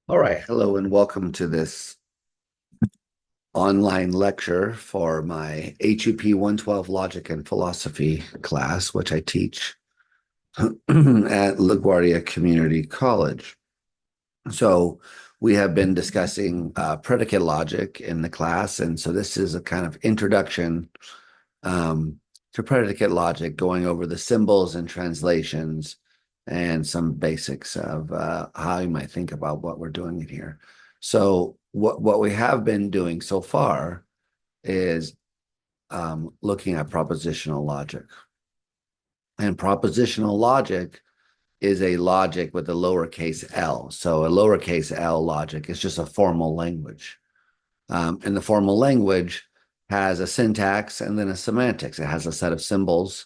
All right, hello and welcome to this online lecture for my HUP 112 Logic and Philosophy class, which I teach at LaGuardia Community College. So we have been discussing predicate logic in the class, and so this is a kind of introduction um, to predicate logic, going over the symbols and translations and some basics of how you might think about what we're doing in here. So what we have been doing so far is looking at propositional logic. And propositional logic is a logic with a lowercase l. So a lowercase l logic is just a formal language. And the formal language has a syntax and then a semantics. It has a set of symbols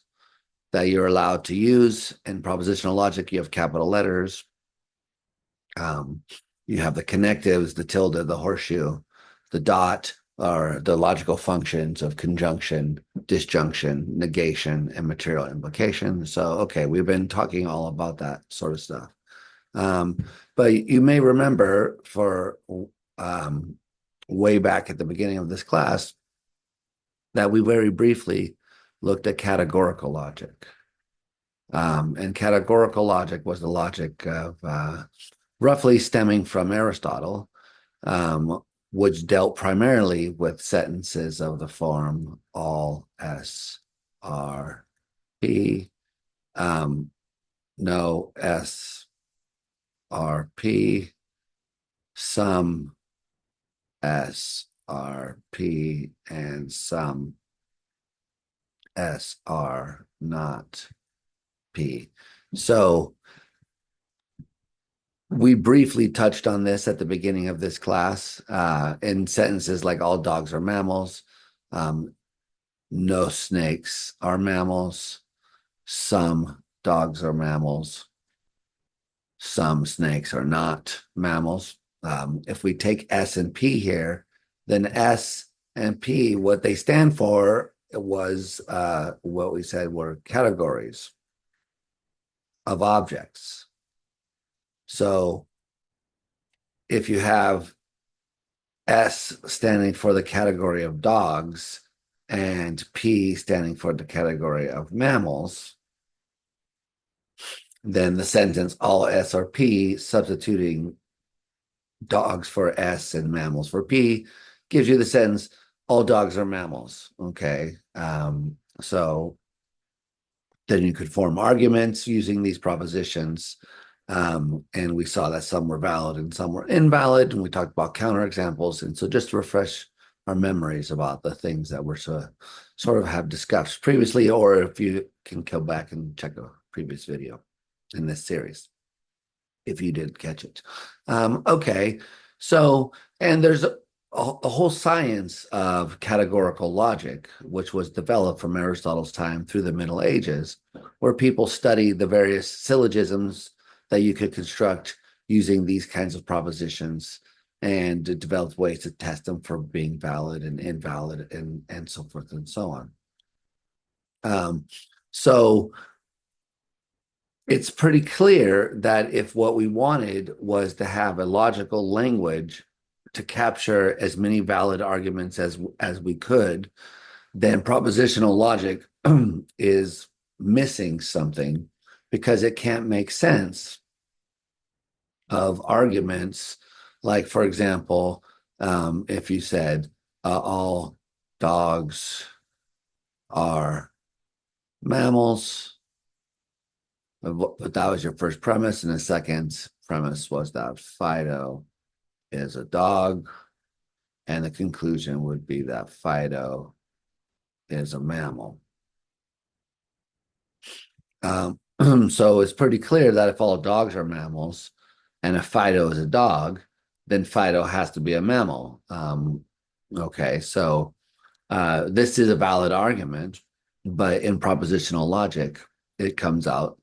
that you're allowed to use. In propositional logic, you have capital letters. Um, you have the connectives, the tilde, the horseshoe, the dot are the logical functions of conjunction, disjunction, negation, and material implication. So, okay, we've been talking all about that sort of stuff. Um, but you may remember for um, way back at the beginning of this class that we very briefly looked at categorical logic. And categorical logic was the logic of roughly stemming from Aristotle, which dealt primarily with sentences of the form all S R P, no S R P, some S R P, and some S R not P. So we briefly touched on this at the beginning of this class in sentences like all dogs are mammals, no snakes are mammals, some dogs are mammals, some snakes are not mammals. If we take S and P here, then S and P, what they stand for was what we said were categories of objects. So if you have S standing for the category of dogs and P standing for the category of mammals, then the sentence all S or P substituting dogs for S and mammals for P gives you the sentence all dogs are mammals. Okay. So then you could form arguments using these propositions. And we saw that some were valid and some were invalid. And we talked about counterexamples. And so just to refresh our memories about the things that we're sort of have discussed previously, or if you can go back and check a previous video in this series, if you did catch it. Okay. So, and there's a whole science of categorical logic, which was developed from Aristotle's time through the Middle Ages, where people study the various syllogisms that you could construct using these kinds of propositions and developed ways to test them for being valid and invalid and so forth and so on. So it's pretty clear that if what we wanted was to have a logical language to capture as many valid arguments as we could, then propositional logic is missing something because it can't make sense of arguments. Like, for example, if you said all dogs are mammals, but that was your first premise, and the second premise was that Fido is a dog, and the conclusion would be that Fido is a mammal. So it's pretty clear that if all dogs are mammals and if Fido is a dog, then Fido has to be a mammal. Okay, so this is a valid argument, but in propositional logic, it comes out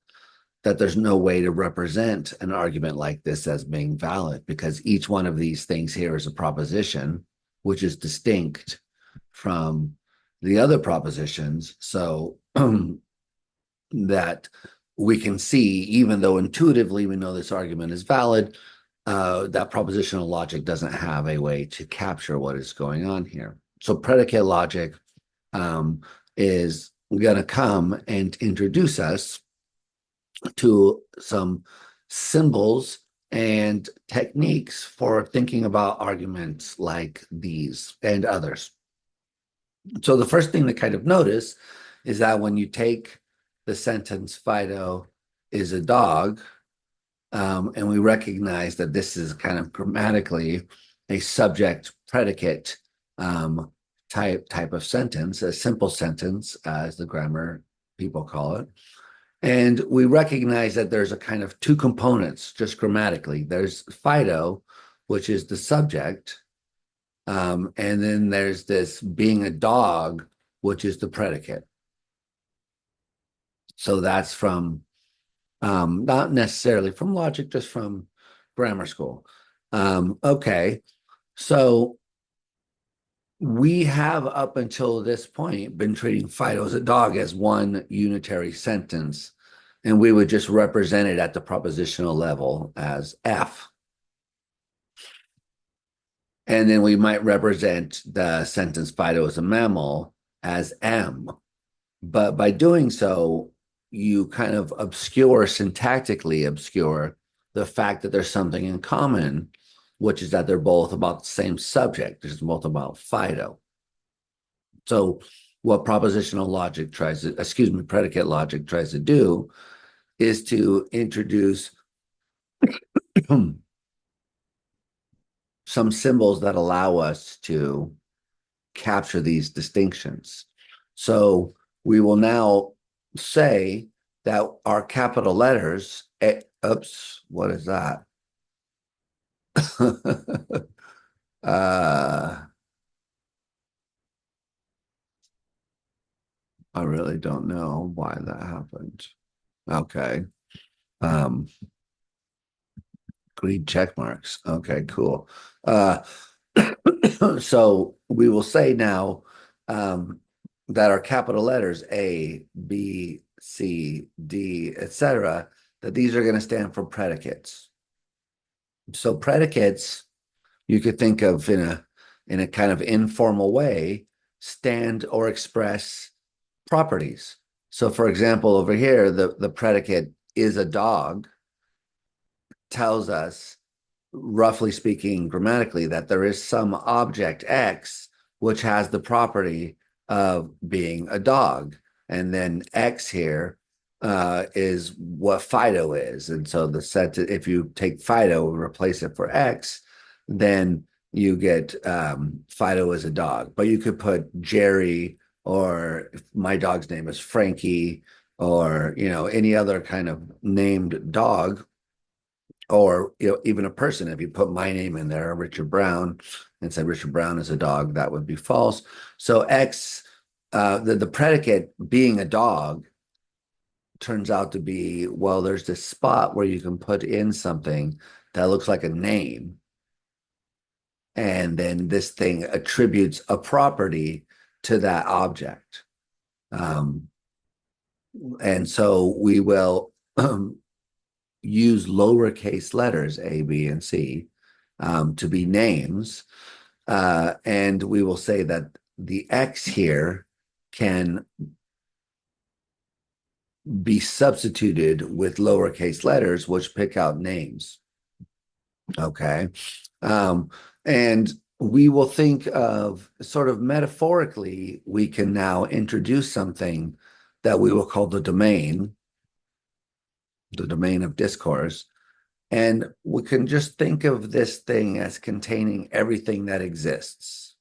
that there's no way to represent an argument like this as being valid because each one of these things here is a proposition, which is distinct from the other propositions. So that we can see, even though intuitively we know this argument is valid, that propositional logic doesn't have a way to capture what is going on here. So predicate logic um, is going to come and introduce us to some symbols and techniques for thinking about arguments like these and others. So the first thing to kind of notice is that when you take the sentence Fido is a dog, and we recognize that this is kind of grammatically a subject predicate type of sentence, a simple sentence, as the grammar people call it. And we recognize that there's a kind of two components just grammatically. There's Fido, which is the subject, and then there's this being a dog, which is the predicate. So that's from not necessarily from logic, just from grammar school. Okay, so we have up until this point been treating Fido as a dog as one unitary sentence, and we would just represent it at the propositional level as F. And then we might represent the sentence Fido is a mammal as M. But by doing so, you kind of syntactically obscure the fact that there's something in common, which is that they're both about the same subject. They're both about Fido. So what propositional logic predicate logic tries to do is to introduce some symbols that allow us to capture these distinctions. So we will now say that our capital letters, oops, what is that? I really don't know why that happened. Okay. Um, green check marks. Okay, cool. So we will say now that our capital letters A, B, C, D, etc., that these are going to stand for predicates. So predicates, you could think of in a kind of informal way, stand or express properties. So for example, over here, the predicate is a dog tells us, roughly speaking, grammatically, that there is some object X which has the property of being a dog. And then X here is what Fido is. And so if you take Fido and replace it for X, then you get Fido as a dog. But you could put Jerry, or if my dog's name is Frankie, or any other kind of named dog, or even a person. If you put my name in there, Richard Brown, and said Richard Brown is a dog, that would be false. So X, the predicate being a dog, turns out to be, well, there's this spot where you can put in something that looks like a name, and then this thing attributes a property to that object. And so we will use lowercase letters A, B, and C to be names. And we will say that the X here can be substituted with lowercase letters, which pick out names. Okay. And we will think of sort of metaphorically, we can now introduce something that we will call the domain of discourse. And we can just think of this thing as containing everything that exists.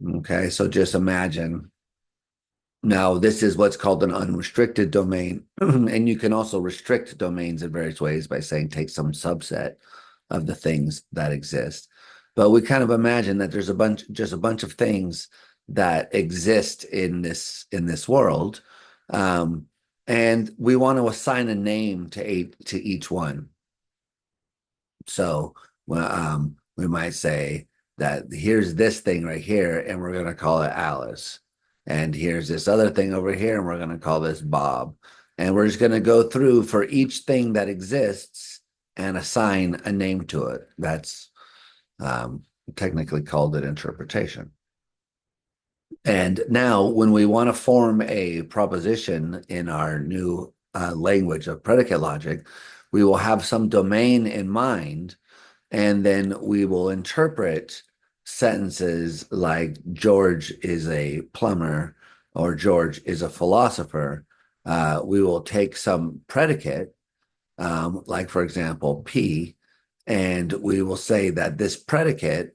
Okay, so just imagine. Now, this is what's called an unrestricted domain. And you can also restrict domains in various ways by saying take some subset of the things that exist. But we kind of imagine that there's just a bunch of things that exist in this world. And we want to assign a name to each one. So we might say that here's this thing right here, and we're going to call it Alice. And here's this other thing over here, and we're going to call this Bob. And we're just going to go through for each thing that exists and assign a name to it. That's technically called an interpretation. And now, when we want to form a proposition in our new language of predicate logic, we will have some domain in mind, and then we will interpret sentences like George is a plumber or George is a philosopher. We will take some predicate, like, for example, P, and we will say that this predicate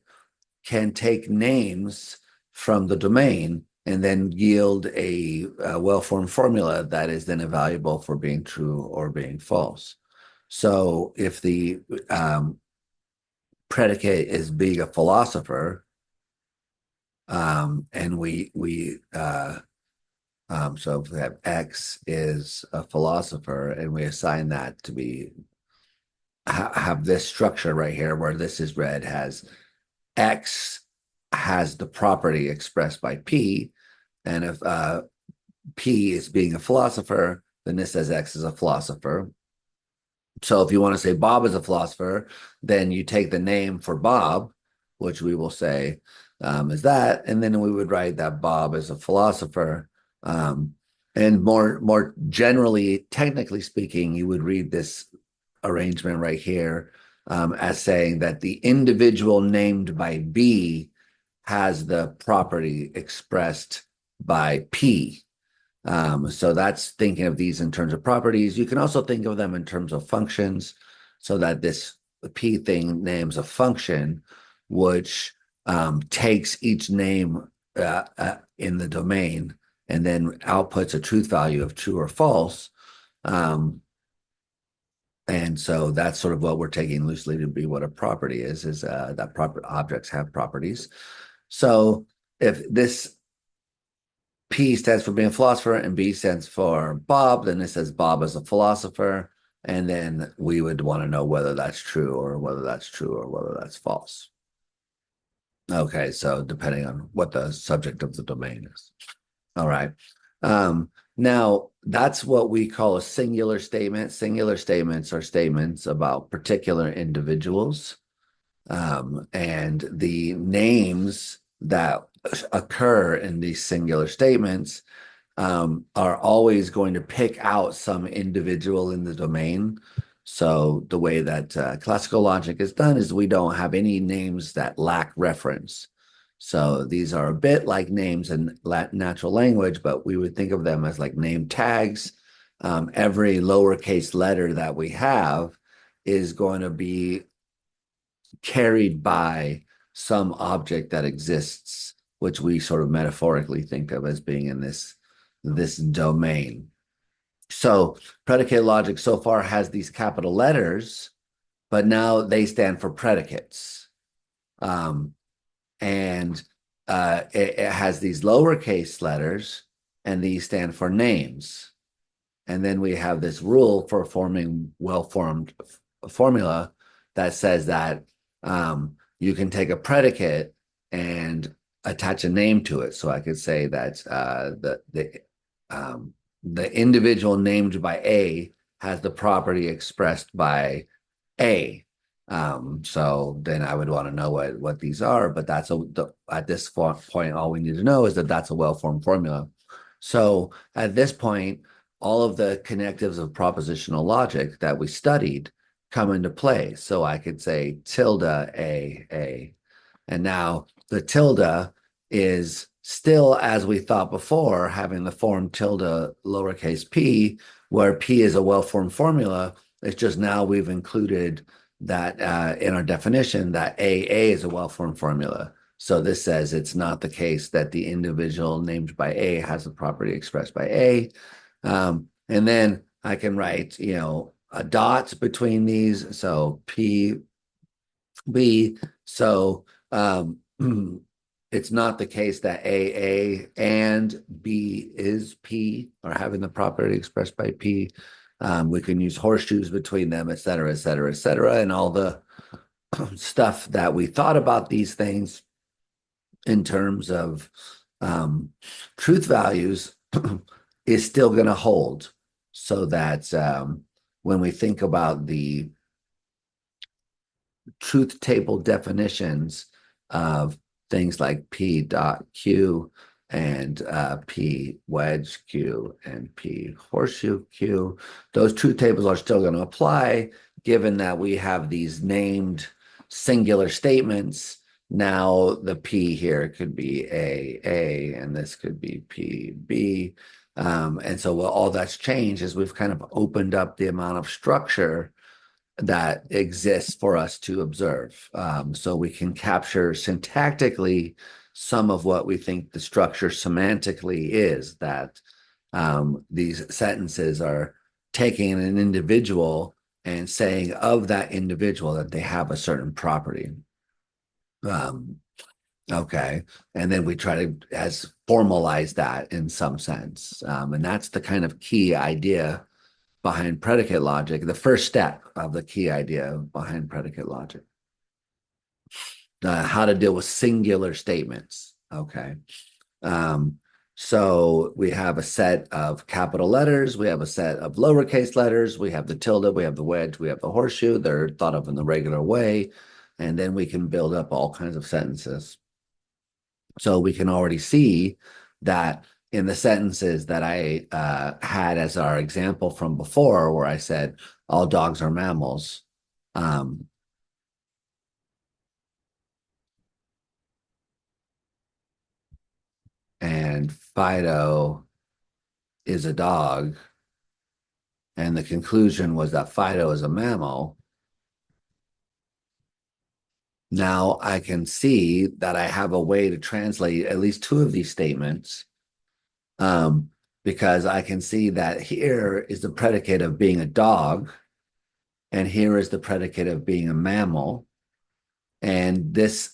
can take names from the domain and then yield a well-formed formula that is then evaluable for being true or being false. So if the predicate is being a philosopher, and so if we have X is a philosopher, and we assign that to be have this structure right here, where this is read as X has the property expressed by P, and if P is being a philosopher, then this says X is a philosopher. So if you want to say Bob is a philosopher, then you take the name for Bob, which we will say is that, and then we would write that Bob is a philosopher. And more generally, technically speaking, you would read this arrangement right here as saying that the individual named by B has the property expressed by P. So that's thinking of these in terms of properties. You can also think of them in terms of functions, so that this P thing names a function which takes each name in the domain and then outputs a truth value of true or false. And so that's sort of what we're taking loosely to be what a property is that proper objects have properties. So if this P stands for being a philosopher and B stands for Bob, then it says Bob is a philosopher. And then we would want to know whether that's true or whether that's false. Okay, so depending on what the subject of the domain is. All right. Now, that's what we call a singular statement. Singular statements are statements about particular individuals. And the names that occur in these singular statements are always going to pick out some individual in the domain. So the way that classical logic is done is we don't have any names that lack reference. So these are a bit like names in natural language, but we would think of them as like name tags. Every lowercase letter that we have is going to be carried by some object that exists, which we sort of metaphorically think of as being in this domain. So predicate logic so far has these capital letters, but now they stand for predicates. And it has these lowercase letters, and these stand for names. And then we have this rule for forming well-formed formula that says that you can take a predicate and attach a name to it. So I could say that the individual named by A has the property expressed by A. So then I would want to know what these are, but at this point, all we need to know is that that's a well-formed formula. So at this point, all of the connectives of propositional logic that we studied come into play. So I could say tilde A. And now the tilde is still, as we thought before, having the form tilde lowercase p, where p is a well-formed formula. It's just now we've included that in our definition that AA is a well-formed formula. So this says it's not the case that the individual named by A has the property expressed by A. And then I can write, a dot between these. So P, B. So it's not the case that AA and B is P or having the property expressed by P. We can use horseshoes between them, et cetera, et cetera, et cetera, and all the stuff that we thought about these things in terms of um, truth values is still going to hold, so that when we think about the truth table definitions of things like P dot Q and P wedge Q and P horseshoe Q, those truth tables are still going to apply, given that we have these named singular statements. Now the P here could be A, and this could be P, B. And so all that's changed is we've kind of opened up the amount of structure that exists for us to observe. So we can capture syntactically some of what we think the structure semantically is, that these sentences are taking an individual and saying of that individual that they have a certain property. Um, okay. And then we try to as formalize that in some sense. And that's the kind of key idea behind predicate logic, the first step of the key idea behind predicate logic. How to deal with singular statements. Okay. Um, so we have a set of capital letters, we have a set of lowercase letters, we have the tilde, we have the wedge, we have the horseshoe. They're thought of in the regular way. And then we can build up all kinds of sentences. So we can already see that in the sentences that I had as our example from before, where I said all dogs are mammals, um, and Fido is a dog, and the conclusion was that Fido is a mammal. Now I can see that I have a way to translate at least two of these statements, um, because I can see that here is the predicate of being a dog, and here is the predicate of being a mammal. And this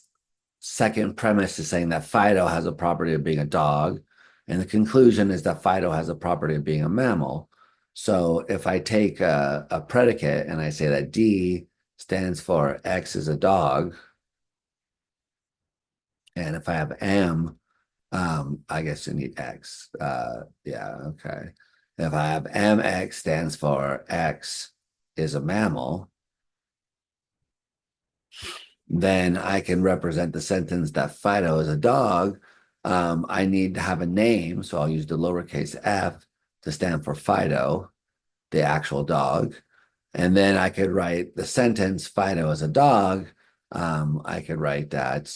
second premise is saying that Fido has a property of being a dog. And the conclusion is that Fido has a property of being a mammal. So if I take a predicate and I say that D stands for X is a dog, and if I have M, I guess you need X. Yeah, okay. If I have MX stands for X is a mammal, then I can represent the sentence that Fido is a dog. I need to have a name, so I'll use the lowercase f to stand for Fido, the actual dog. And then I could write the sentence Fido is a dog. I could write that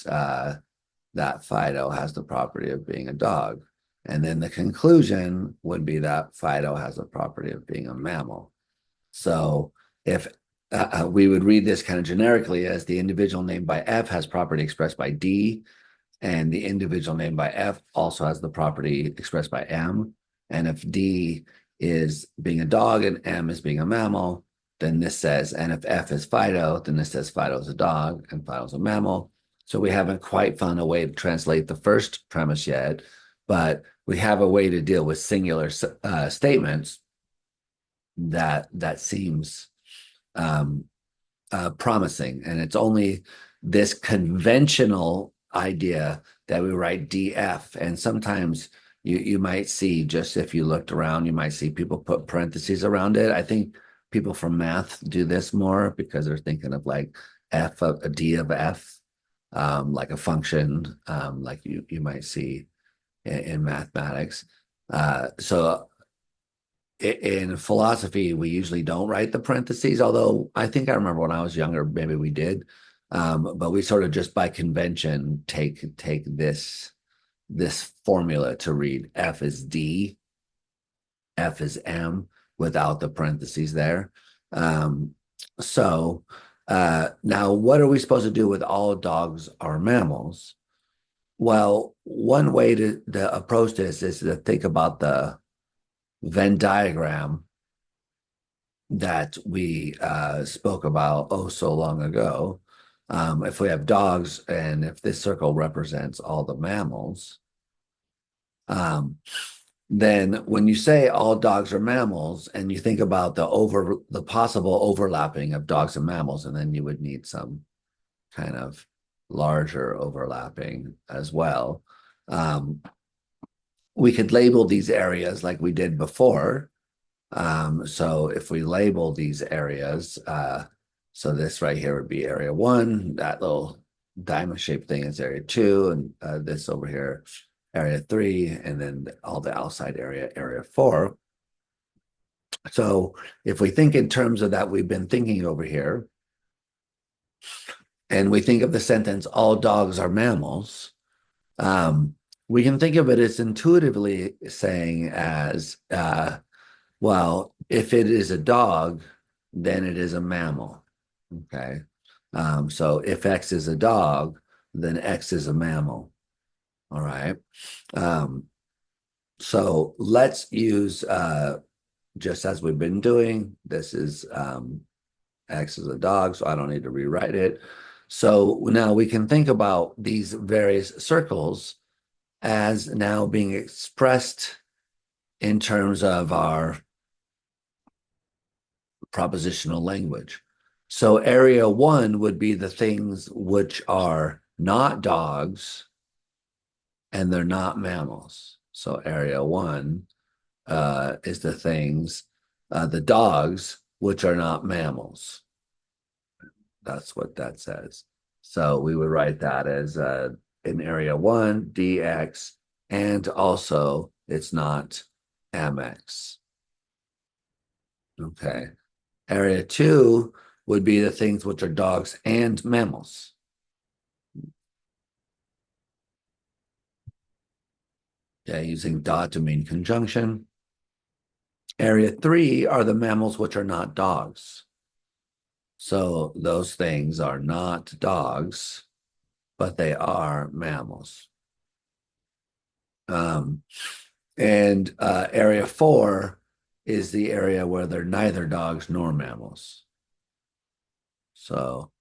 Fido has the property of being a dog. And then the conclusion would be that Fido has the property of being a mammal. So if we would read this kind of generically as the individual named by F has property expressed by D, and the individual named by F also has the property expressed by M. And if D is being a dog and M is being a mammal, then this says, and if F is Fido, then this says Fido is a dog and Fido is a mammal. So we haven't quite found a way to translate the first premise yet, but we have a way to deal with singular statements that seems promising. And it's only this conventional idea that we write DF. And sometimes you might see, just if you looked around, you might see people put parentheses around it. I think people from math do this more because they're thinking of like F of a D of F, like a function, like you might see in mathematics. So in philosophy, we usually don't write the parentheses, although I think I remember when I was younger, maybe we did. But we sort of just by convention take this formula to read F is D, F is M without the parentheses there. So now what are we supposed to do with all dogs are mammals? Well, one way to approach this is to think about the Venn diagram that we spoke about oh so long ago. If we have dogs and if this circle represents all the mammals, then when you say all dogs are mammals and you think about the possible overlapping of dogs and mammals, and then you would need some kind of larger overlapping as well. we could label these areas like we did before. So if we label these areas, so this right here would be area 1, that little diamond shaped thing is area 2, and this over here, area 3, and then all the outside area 4. So if we think in terms of that, we've been thinking over here, and we think of the sentence, all dogs are mammals, we can think of it as intuitively saying as, well, if it is a dog, then it is a mammal. Okay. So if X is a dog, then X is a mammal. All right. Um, so let's use just as we've been doing, this is X is a dog, so I don't need to rewrite it. So now we can think about these various circles as now being expressed in terms of our propositional language. So area 1 would be the things which are not dogs and they're not mammals. So area 1 is the things, the dogs, which are not mammals. That's what that says. So we would write that as in area 1, dx, and also it's not mx. Okay. Area 2 would be the things which are dogs and mammals. Yeah, using dot to mean conjunction. Area 3 are the mammals which are not dogs. So those things are not dogs, but they are mammals. And area 4 is the area where they're neither dogs nor mammals. So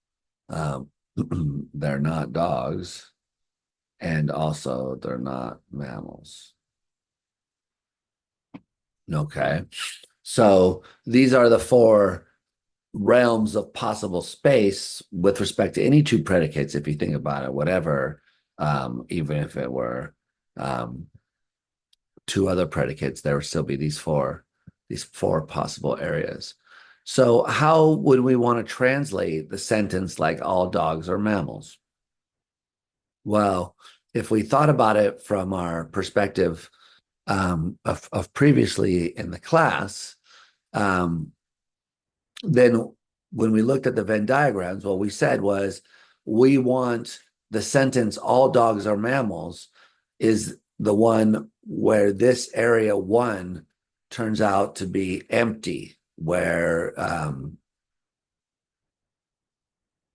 they're not dogs, and also they're not mammals. Okay. So these are the 4 realms of possible space with respect to any 2 predicates, if you think about it, whatever, even if it were 2 other predicates, there would still be these four possible areas. So how would we want to translate the sentence like all dogs are mammals? Well, if we thought about it from our perspective of previously in the class, then when we looked at the Venn diagrams, what we said was we want the sentence all dogs are mammals is the one where this area 1 turns out to be empty, where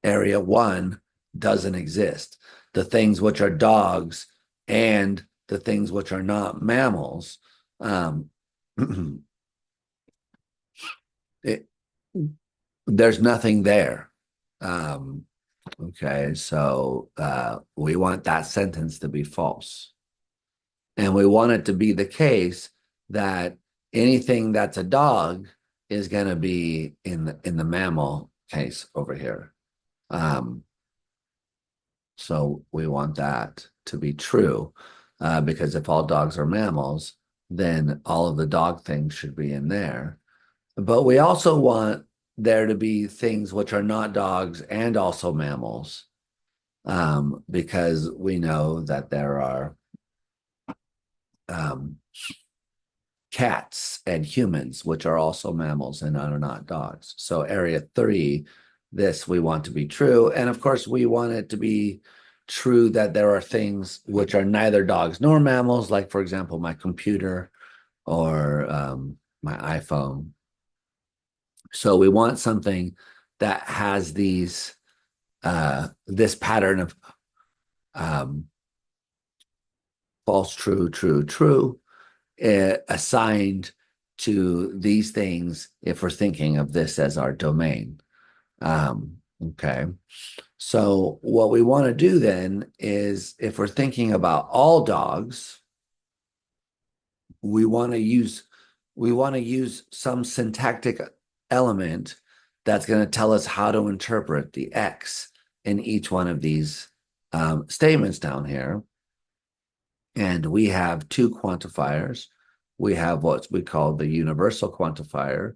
area 1 doesn't exist. The things which are dogs and the things which are not mammals, there's nothing there. Okay, so we want that sentence to be false. And we want it to be the case that anything that's a dog is going to be in the mammal case over here. So we want that to be true because if all dogs are mammals, then all of the dog things should be in there. But we also want there to be things which are not dogs and also mammals because we know that there are cats and humans, which are also mammals and are not dogs. So area 3, this we want to be true. And of course, we want it to be true that there are things which are neither dogs nor mammals, like, for example, my computer or my iPhone. So we want something that has these this pattern of false, true, true, true, assigned to these things if we're thinking of this as our domain. Okay. So what we want to do then is if we're thinking about all dogs, we want to use some syntactic element that's going to tell us how to interpret the X in each one of these statements down here. And we have two quantifiers. We have what we call the universal quantifier,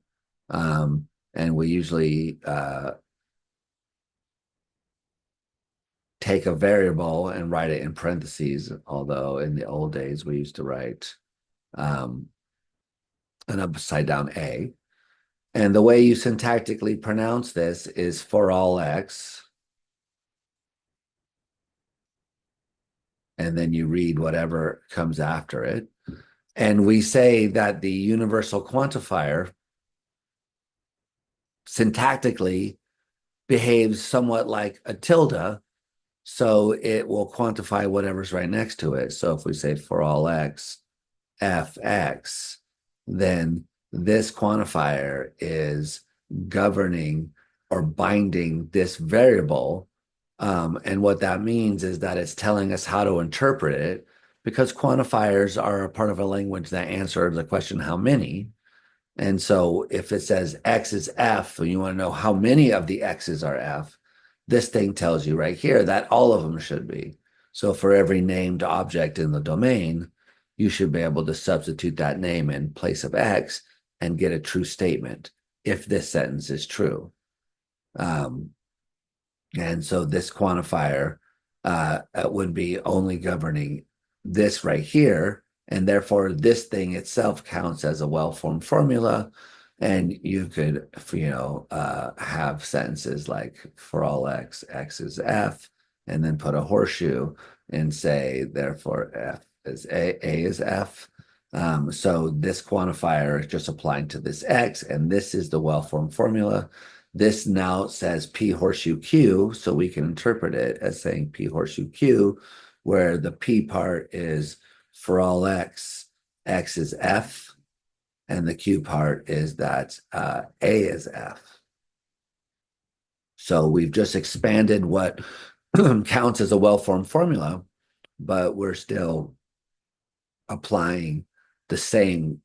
and we usually take a variable and write it in parentheses, although in the old days we used to write um, an upside down A. And the way you syntactically pronounce this is for all x, and then you read whatever comes after it. And we say that the universal quantifier syntactically behaves somewhat like a tilde, so it will quantify whatever's right next to it. So if we say for all x, fx, then this quantifier is governing or binding this variable. And what that means is that it's telling us how to interpret it, because quantifiers are a part of a language that answer the question, how many? And so if it says X is F, and you want to know how many of the X's are F, this thing tells you right here that all of them should be. So for every named object in the domain, you should be able to substitute that name in place of X and get a true statement if this sentence is true. And so this quantifier would be only governing this right here, and therefore this thing itself counts as a well-formed formula. And you could, have sentences like for all x, x is f, and then put a horseshoe and say, therefore, f is a is f. So this quantifier is just applying to this x, and this is the well-formed formula. This now says P horseshoe Q, so we can interpret it as saying P horseshoe Q, where the P part is for all x, x is F, and the Q part is that A is F. So we've just expanded what counts as a well-formed formula, but we're still applying the same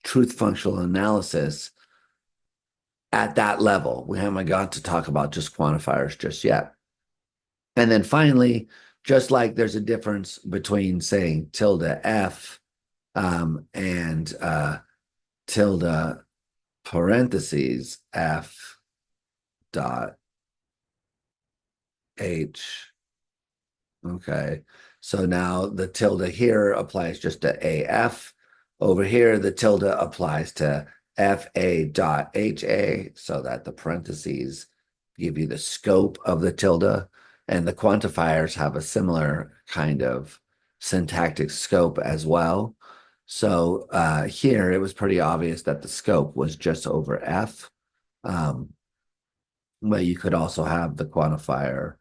truth functional analysis at that level. We haven't got to talk about just quantifiers just yet. And then finally, just like there's a difference between saying tilde F and tilde parentheses F dot H. Okay. So now the tilde here applies just to AF. Over here, the tilde applies to FA dot HA, so that the parentheses give you the scope of the tilde. And the quantifiers have a similar kind of syntactic scope as well. So here it was pretty obvious that the scope was just over F. But you could also have the quantifier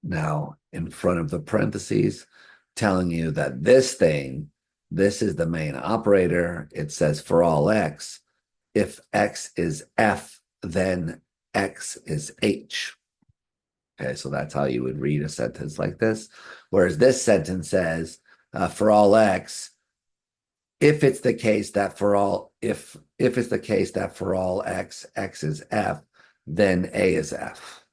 now in front of the parentheses, telling you that this thing, this is the main operator. It says for all x, if x is f, then x is h. Okay, so that's how you would read a sentence like this. Whereas this sentence says, for all x, if it's the case that for all, if it's the case that for all x, x is f, then a is f.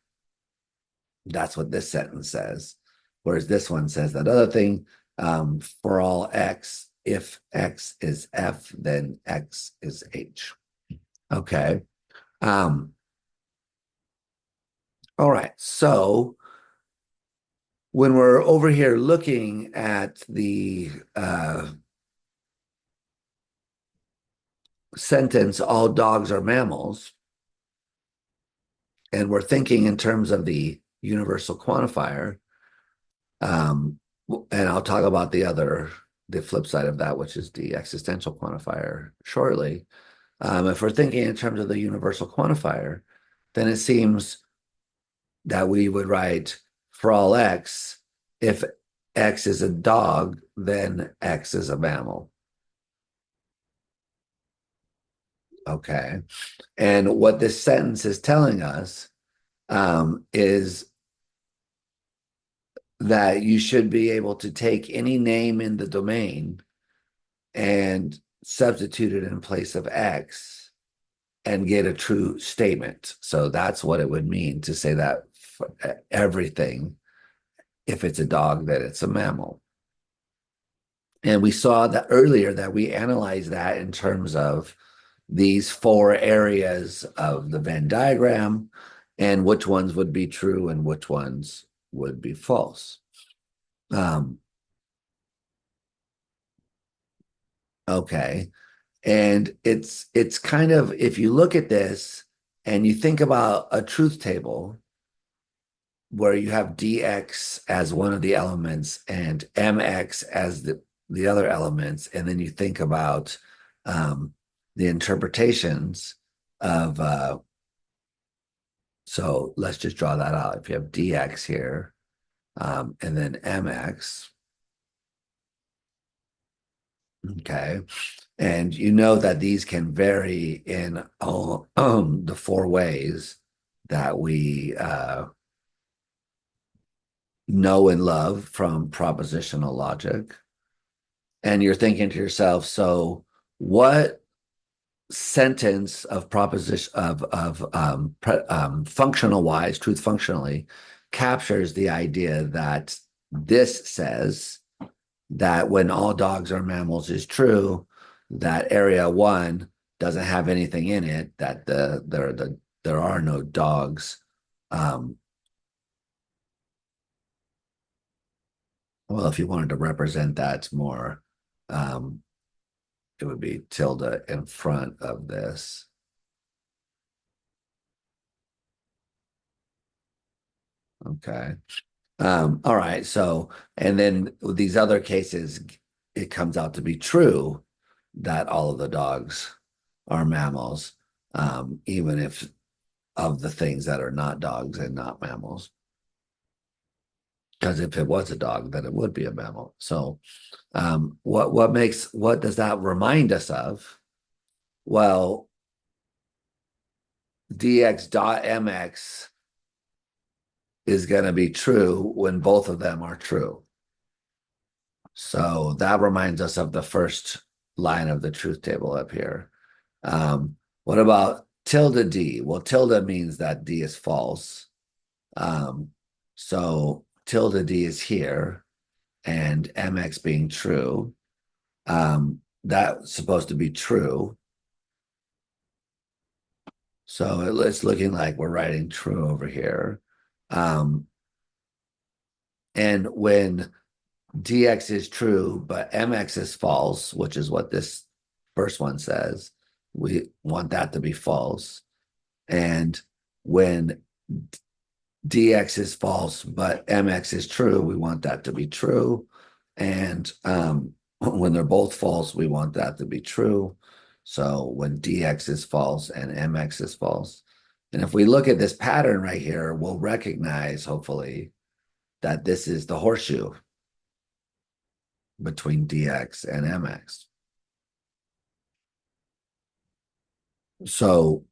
That's what this sentence says. Whereas this one says that other thing, for all x, if x is f, then x is h. Okay. All right. So when we're over here looking at the sentence, all dogs are mammals, and we're thinking in terms of the universal quantifier, and I'll talk about the flip side of that, which is the existential quantifier shortly. If we're thinking in terms of the universal quantifier, then it seems that we would write for all x, if x is a dog, then x is a mammal. Okay. And what this sentence is telling us is that you should be able to take any name in the domain and substitute it in place of x and get a true statement. So that's what it would mean to say that for everything, if it's a dog, that it's a mammal. And we saw that earlier that we analyzed that in terms of these four areas of the Venn diagram and which ones would be true and which ones would be false. Um, okay. And it's kind of, if you look at this and you think about a truth table where you have dx as one of the elements and mx as the other elements, and then you think about the interpretations of so let's just draw that out. If you have dx here, and then mx, okay, and you know that these can vary in all the four ways that we know and love from propositional logic. And you're thinking to yourself, so what sentence of proposition of functional wise, truth functionally, captures the idea that this says that when all dogs are mammals is true, that area one doesn't have anything in it, that there are no dogs. Well, if you wanted to represent that more, it would be tilde in front of this. Okay. All right. So, and then with these other cases, it comes out to be true that all of the dogs are mammals, even if of the things that are not dogs and not mammals. Because if it was a dog, then it would be a mammal. So, what does that remind us of? Well, dx dot mx is going to be true when both of them are true. So that reminds us of the first line of the truth table up here. What about tilde d? Well, tilde means that d is false. So tilde d is here, and mx being true. That's supposed to be true. So it's looking like we're writing true over here. And when dx is true, but mx is false, which is what this first one says, we want that to be false. And when dx is false, but mx is true, we want that to be true. And when they're both false, we want that to be true. So when dx is false and mx is false. And if we look at this pattern right here, we'll recognize, hopefully, that this is the horseshoe between dx and mx. So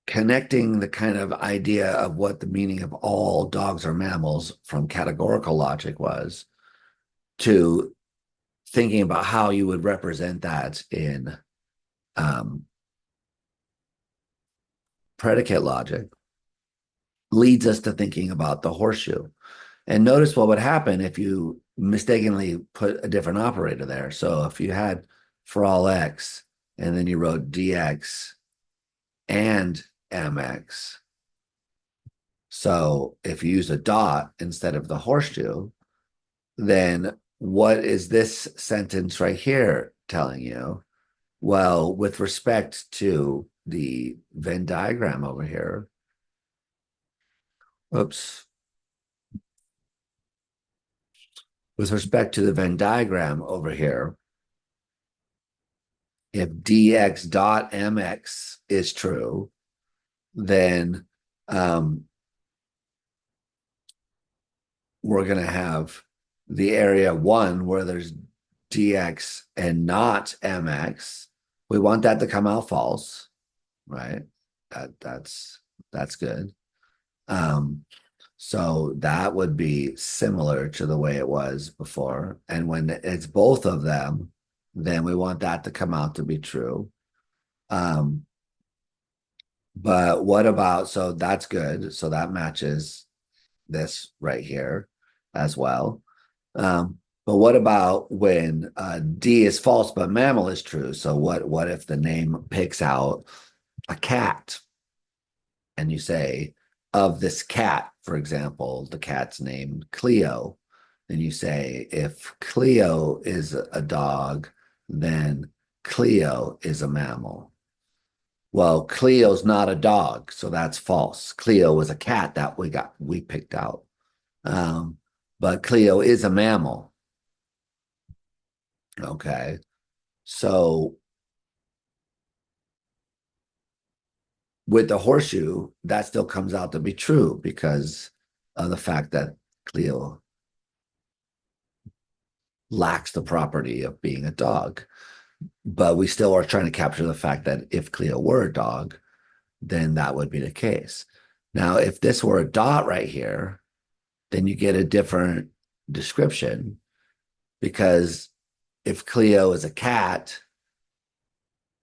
connecting the kind of idea of what the meaning of all dogs are mammals from categorical logic was to thinking about how you would represent that in predicate logic leads us to thinking about the horseshoe. And notice what would happen if you mistakenly put a different operator there. So if you had for all x and then you wrote dx and mx. So if you use a dot instead of the horseshoe, then what is this sentence right here telling you? Well, with respect to the Venn diagram over here, oops. With respect to the Venn diagram over here, if dx dot mx is true, then we're going to have the area one where there's dx and not mx. We want that to come out false, right? That's good. So that would be similar to the way it was before. And when it's both of them, then we want that to come out to be true. Um, but what about, so that's good. So that matches this right here as well. But what about when D is false, but mammal is true? So what if the name picks out a cat and you say, of this cat, for example, the cat's named Cleo, then you say, if Cleo is a dog, then Cleo is a mammal. Well, Cleo's not a dog, so that's false. Cleo was a cat that we picked out. Um, but Cleo is a mammal. Okay. So with the horseshoe, that still comes out to be true because of the fact that Cleo lacks the property of being a dog. But we still are trying to capture the fact that if Cleo were a dog, then that would be the case. Now, if this were a dot right here, then you get a different description because if Cleo is a cat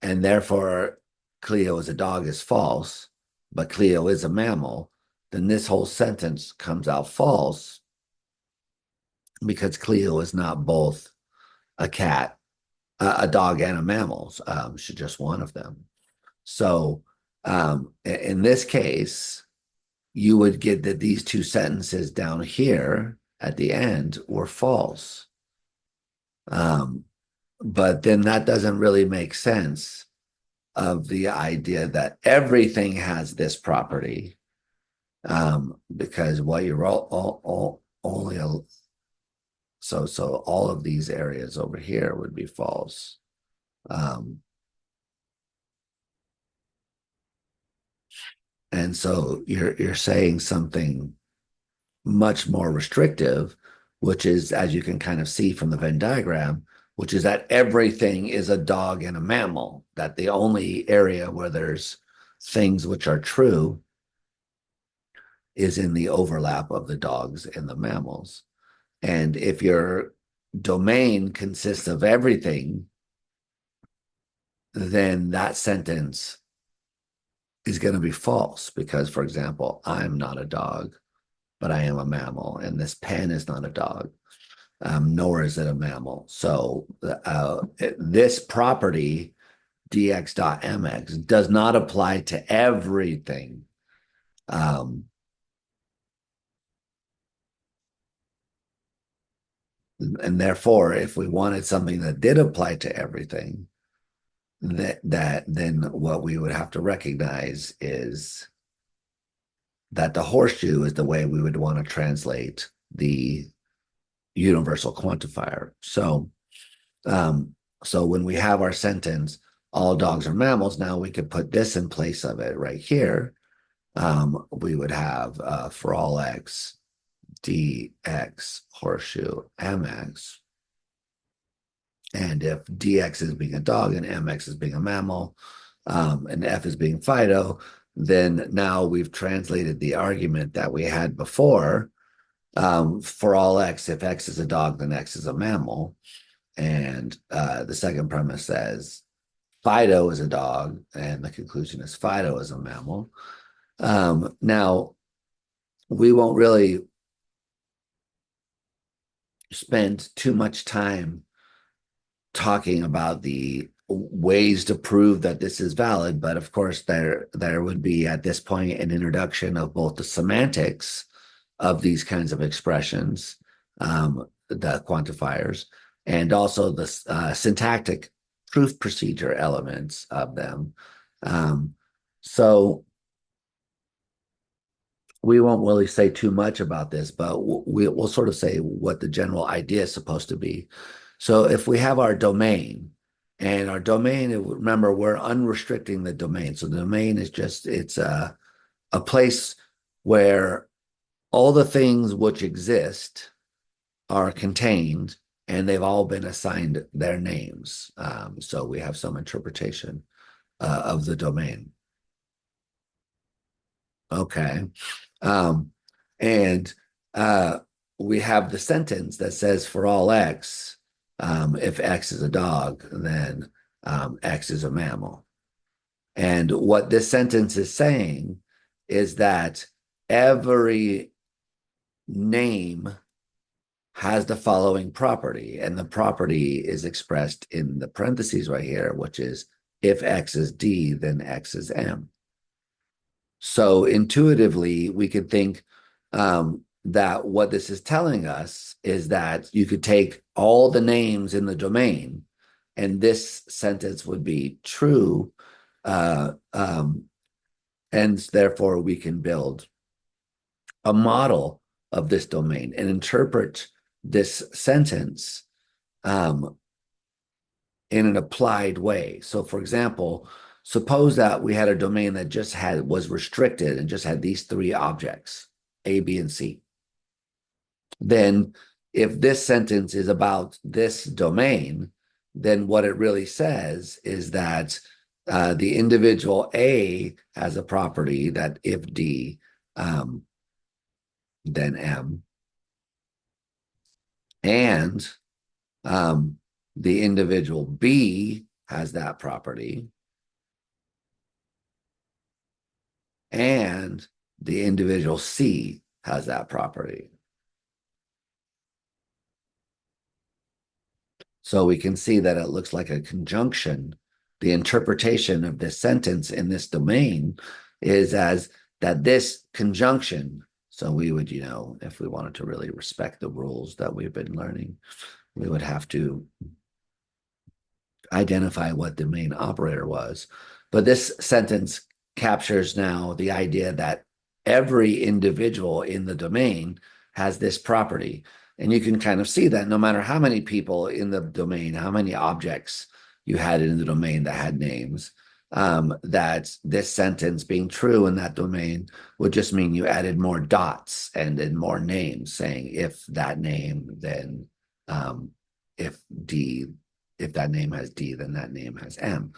and therefore Cleo is a dog is false, but Cleo is a mammal, then this whole sentence comes out false because Cleo is not both a cat, a dog, and a mammal. She's just one of them. So in this case, you would get that these two sentences down here at the end were false. Um, but then that doesn't really make sense of the idea that everything has this property. Because what you're all only so all of these areas over here would be false. Um, and so you're saying something much more restrictive, which is, as you can kind of see from the Venn diagram, which is that everything is a dog and a mammal, that the only area where there's things which are true is in the overlap of the dogs and the mammals. And if your domain consists of everything, then that sentence is going to be false because, for example, I'm not a dog, but I am a mammal, and this pen is not a dog, nor is it a mammal. So this property, dx.mx, does not apply to everything. And therefore, if we wanted something that did apply to everything, that then what we would have to recognize is that the horseshoe is the way we would want to translate the universal quantifier. Um, so when we have our sentence, all dogs are mammals, now we could put this in place of it right here. We would have for all x, dx horseshoe mx. And if dx is being a dog and mx is being a mammal, and f is being Fido, then now we've translated the argument that we had before. For all x, if x is a dog, then x is a mammal. And the second premise says Fido is a dog, and the conclusion is Fido is a mammal. Now, we won't really spend too much time talking about the ways to prove that this is valid, but of course there would be at this point an introduction of both the semantics of these kinds of expressions, the quantifiers, and also the syntactic proof procedure elements of them. So we won't really say too much about this, but we'll sort of say what the general idea is supposed to be. So if we have our domain, and our domain, remember, we're unrestricting the domain. So the domain is just, it's a place where all the things which exist are contained, and they've all been assigned their names. So we have some interpretation of the domain. Okay. Um, And uh, we have the sentence that says for all X, if X is a dog, then X is a mammal. And what this sentence is saying is that every name has the following property, and the property is expressed in the parentheses right here, which is if X is D, then X is M. So intuitively, we could think that what this is telling us is that you could take all the names in the domain, and this sentence would be true, and therefore we can build a model of this domain and interpret this sentence in an applied way. So, for example, suppose that we had a domain that just was restricted and just had these three objects, A, B, and C. Then if this sentence is about this domain, then what it really says is that the individual A has a property that if D, then M, and the individual B has that property, and the individual C has that property. So we can see that it looks like a conjunction. The interpretation of this sentence in this domain is as that this conjunction, so we would, if we wanted to really respect the rules that we've been learning, we would have to identify what the main operator was. But this sentence captures now the idea that every individual in the domain has this property. And you can kind of see that no matter how many people in the domain, how many objects you had in the domain that had names, that this sentence being true in that domain would just mean you added more dots and then more names saying if that name, then if D, if that name has D, then that name has M.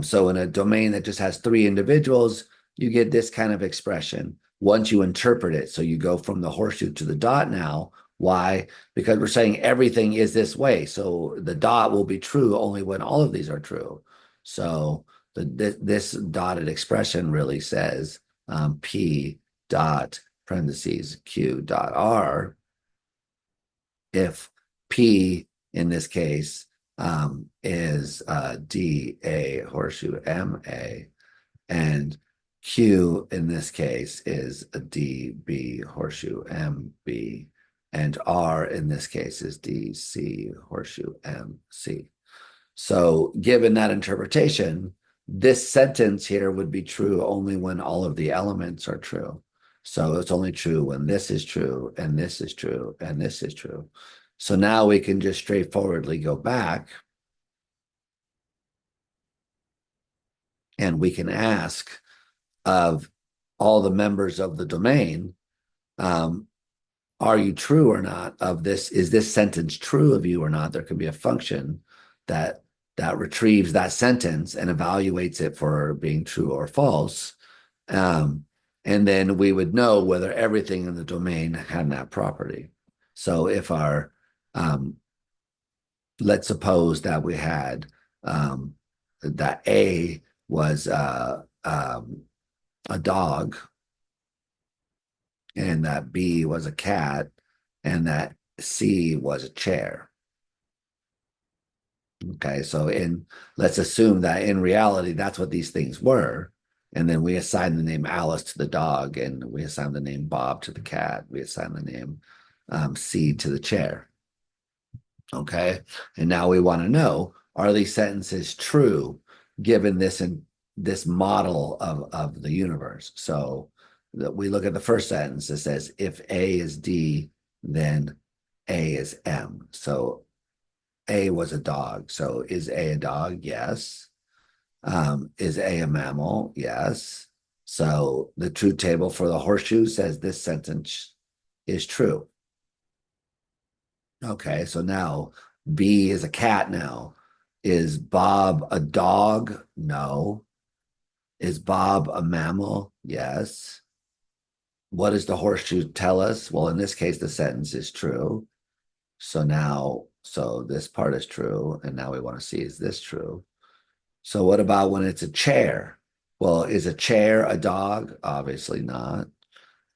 So in a domain that just has three individuals, you get this kind of expression once you interpret it. So you go from the horseshoe to the dot now. Why? Because we're saying everything is this way. So the dot will be true only when all of these are true. So this dotted expression really says P dot parentheses Q dot R if P in this case is D A horseshoe M A, and Q in this case is a D B horseshoe M B, and R in this case is D C horseshoe M C. So given that interpretation, this sentence here would be true only when all of the elements are true. So it's only true when this is true, and this is true, and this is true. So now we can just straightforwardly go back and we can ask of all the members of the domain, are you true or not of this? Is this sentence true of you or not? There could be a function that retrieves that sentence and evaluates it for being true or false. And then we would know whether everything in the domain had that property. So if our, let's suppose that we had that A was a dog, and that B was a cat, and that C was a chair. Okay, so let's assume that in reality, that's what these things were. And then we assign the name Alice to the dog, and we assign the name Bob to the cat. We assign the name C to the chair. Okay, and now we want to know, are these sentences true given this model of the universe? So that we look at the first sentence, it says if A is D, then A is M. So A was a dog. So is A a dog? Yes. Is A a mammal? Yes. So the truth table for the horseshoe says this sentence is true. Okay, so now B is a cat now. Is Bob a dog? No. Is Bob a mammal? Yes. what does the horseshoe tell us? Well, in this case, the sentence is true. So now, so this part is true. And now we want to see, is this true? So what about when it's a chair? Well, is a chair a dog? Obviously not.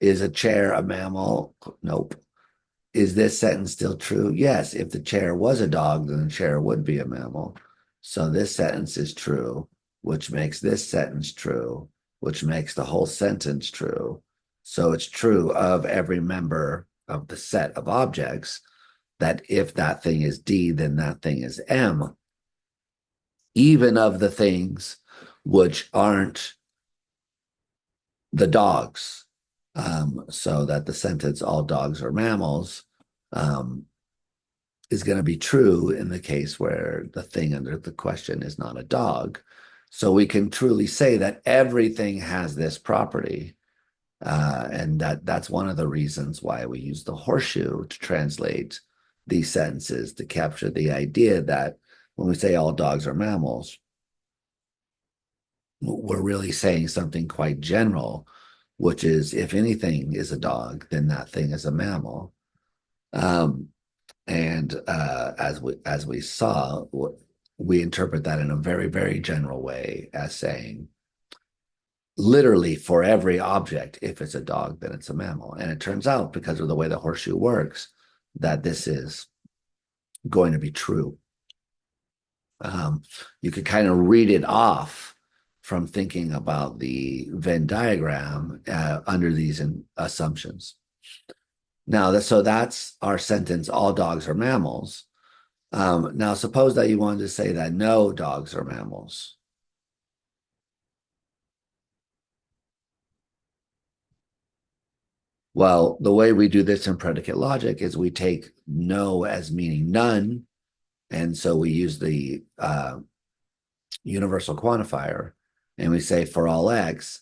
Is a chair a mammal? Nope. Is this sentence still true? Yes. If the chair was a dog, then the chair would be a mammal. So this sentence is true, which makes this sentence true, which makes the whole sentence true. So it's true of every member of the set of objects that if that thing is D, then that thing is M, even of the things which aren't the dogs. So that the sentence, all dogs are mammals, is going to be true in the case where the thing under the question is not a dog. So we can truly say that everything has this property. And that's one of the reasons why we use the horseshoe to translate these sentences, to capture the idea that when we say all dogs are mammals, we're really saying something quite general, which is if anything is a dog, then that thing is a mammal. And as we saw, we interpret that in a very, very general way as saying literally for every object, if it's a dog, then it's a mammal. And it turns out, because of the way the horseshoe works, that this is going to be true. You could kind of read it off from thinking about the Venn diagram under these assumptions. Now, so that's our sentence, all dogs are mammals. Now, suppose that you wanted to say that no dogs are mammals. Well, the way we do this in predicate logic is we take no as meaning none. And so we use the universal quantifier and we say for all X,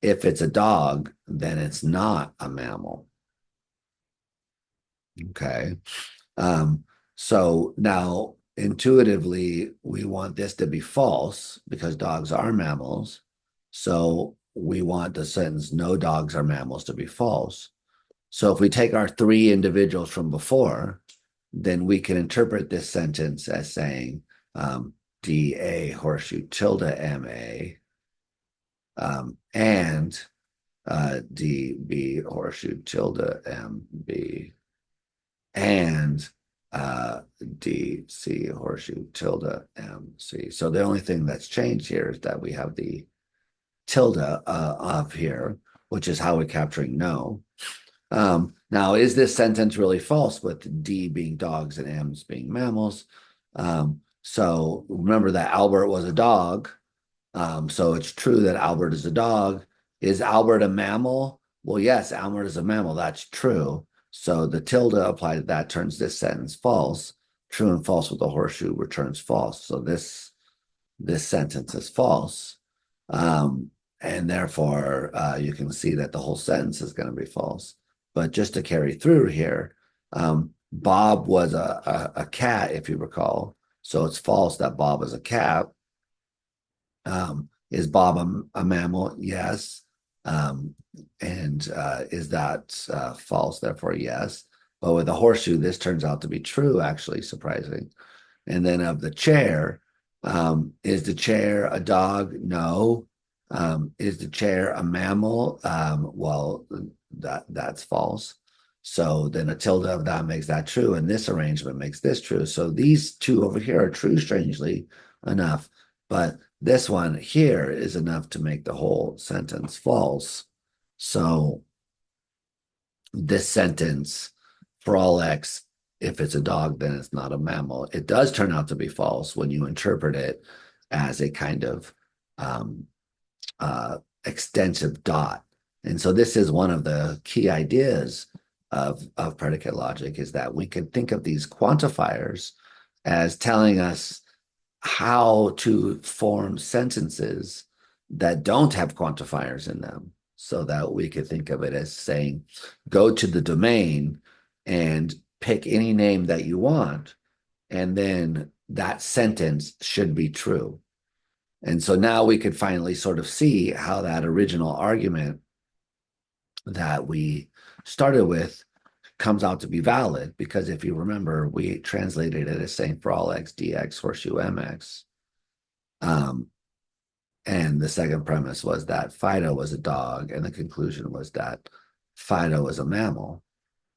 if it's a dog, then it's not a mammal. Okay. So now intuitively, we want this to be false because dogs are mammals. So we want the sentence, no dogs are mammals, to be false. So if we take our three individuals from before, then we can interpret this sentence as saying DA horseshoe tilde MA and DB horseshoe tilde MB and DC horseshoe tilde MC. So the only thing that's changed here is that we have the tilde of here, which is how we're capturing no. Now, is this sentence really false with D being dogs and M's being mammals? So remember that Albert was a dog. So it's true that Albert is a dog. Is Albert a mammal? Well, yes, Albert is a mammal. That's true. So the tilde applied to that turns this sentence false. True and false with the horseshoe returns false. So this sentence is false. And therefore, you can see that the whole sentence is going to be false. But just to carry through here, Bob was a cat, if you recall. So it's false that Bob is a cat. Is Bob a mammal? Yes. And is that false? Therefore, yes. But with the horseshoe, this turns out to be true, actually, surprising. And then of the chair, is the chair a dog? No. Is the chair a mammal? Well, that's false. So then a tilde of that makes that true, and this arrangement makes this true. So these two over here are true, strangely enough, but this one here is enough to make the whole sentence false. So this sentence, for all X, if it's a dog, then it's not a mammal. It does turn out to be false when you interpret it as a kind of extensive dot. And so this is one of the key ideas of predicate logic, is that we can think of these quantifiers as telling us how to form sentences that don't have quantifiers in them, so that we could think of it as saying, go to the domain and pick any name that you want, and then that sentence should be true. And so now we could finally sort of see how that original argument that we started with comes out to be valid, because if you remember, we translated it as saying for all x dx horseshoe mx. Um, and the second premise was that Fido was a dog, and the conclusion was that Fido was a mammal.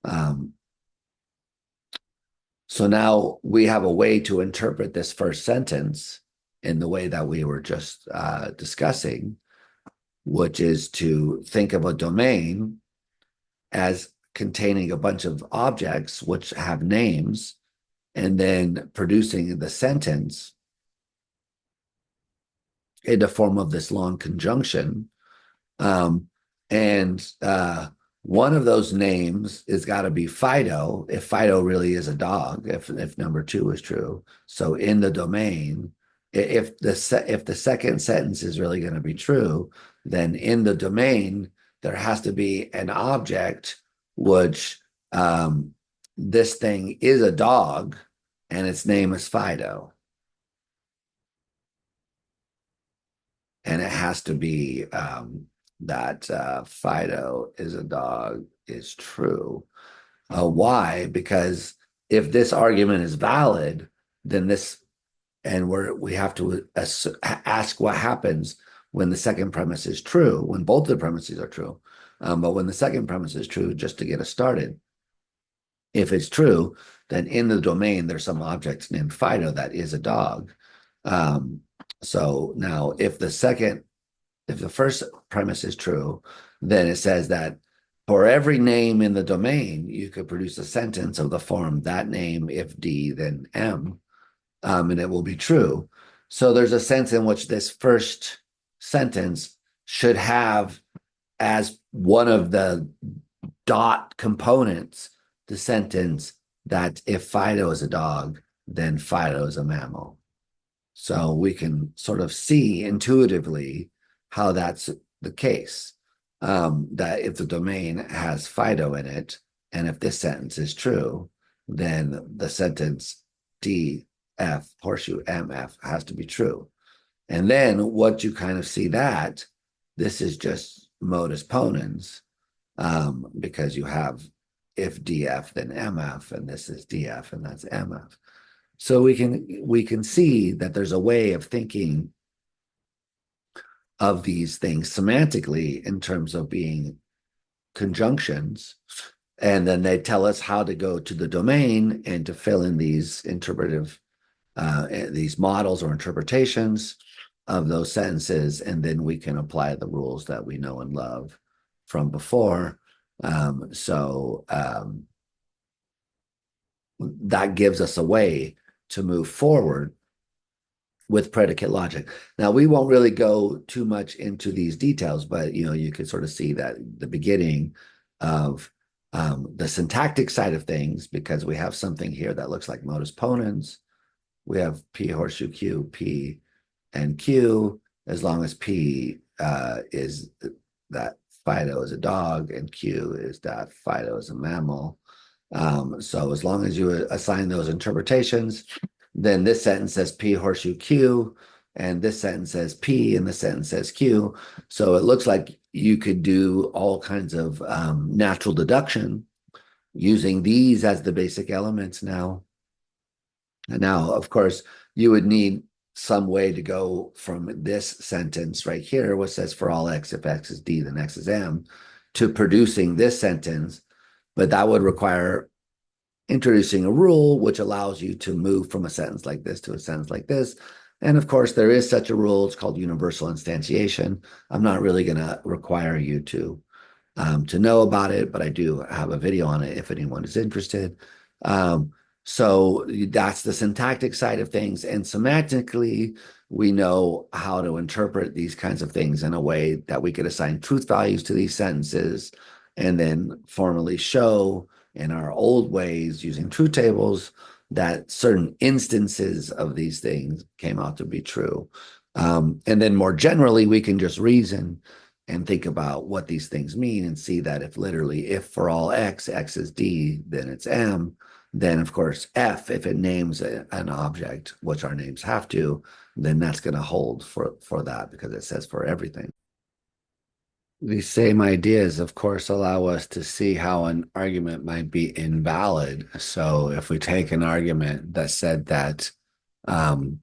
Um, so now we have a way to interpret this first sentence in the way that we were just discussing, which is to think of a domain as containing a bunch of objects which have names, and then producing the sentence in the form of this long conjunction. Um, and one of those names is got to be Fido, if Fido really is a dog, if number two is true. So in the domain, if the second sentence is really going to be true, then in the domain there has to be an object which this thing is a dog, and its name is Fido. And it has to be that Fido is a dog is true. Why? Because if this argument is valid, then this, and we have to ask what happens when the second premise is true, when both of the premises are true. But when the second premise is true, just to get us started, if it's true, then in the domain there's some object named Fido that is a dog. So now if the first premise is true, then it says that for every name in the domain, you could produce a sentence of the form that name, if D, then M, and it will be true. So there's a sense in which this first sentence should have as one of the dot components the sentence that if Fido is a dog, then Fido is a mammal. So we can sort of see intuitively how that's the case. That if the domain has Fido in it, and if this sentence is true, then the sentence D, F, horseshoe, MF has to be true. And then what you kind of see that this is just modus ponens, because you have if DF, then MF, and this is DF, and that's MF. So we can see that there's a way of thinking of these things semantically in terms of being conjunctions, and then they tell us how to go to the domain and to fill in these interpretive these models or interpretations of those sentences, and then we can apply the rules that we know and love from before. That gives us a way to move forward with predicate logic. Now, we won't really go too much into these details, but you could sort of see that the beginning of the syntactic side of things, because we have something here that looks like modus ponens. We have P horseshoe Q, P and Q, as long as P is that Fido is a dog and Q is that Fido is a mammal. So as long as you assign those interpretations, then this sentence says P horseshoe Q, and this sentence says P, and this sentence says Q. So it looks like you could do all kinds of natural deduction using these as the basic elements now. And now, of course, you would need some way to go from this sentence right here, which says for all x, if x is D, then x is M, to producing this sentence. But that would require introducing a rule which allows you to move from a sentence like this to a sentence like this. And of course, there is such a rule. It's called universal instantiation. I'm not really going to require you to know about it, but I do have a video on it if anyone is interested. So that's the syntactic side of things. And semantically, we know how to interpret these kinds of things in a way that we could assign truth values to these sentences and then formally show in our old ways using truth tables that certain instances of these things came out to be true. And then more generally, we can just reason and think about what these things mean and see that if for all x, x is D, then it's M. Then, of course, F, if it names an object, which our names have to, then that's going to hold for that because it says for everything. These same ideas, of course, allow us to see how an argument might be invalid. So if we take an argument that said that um,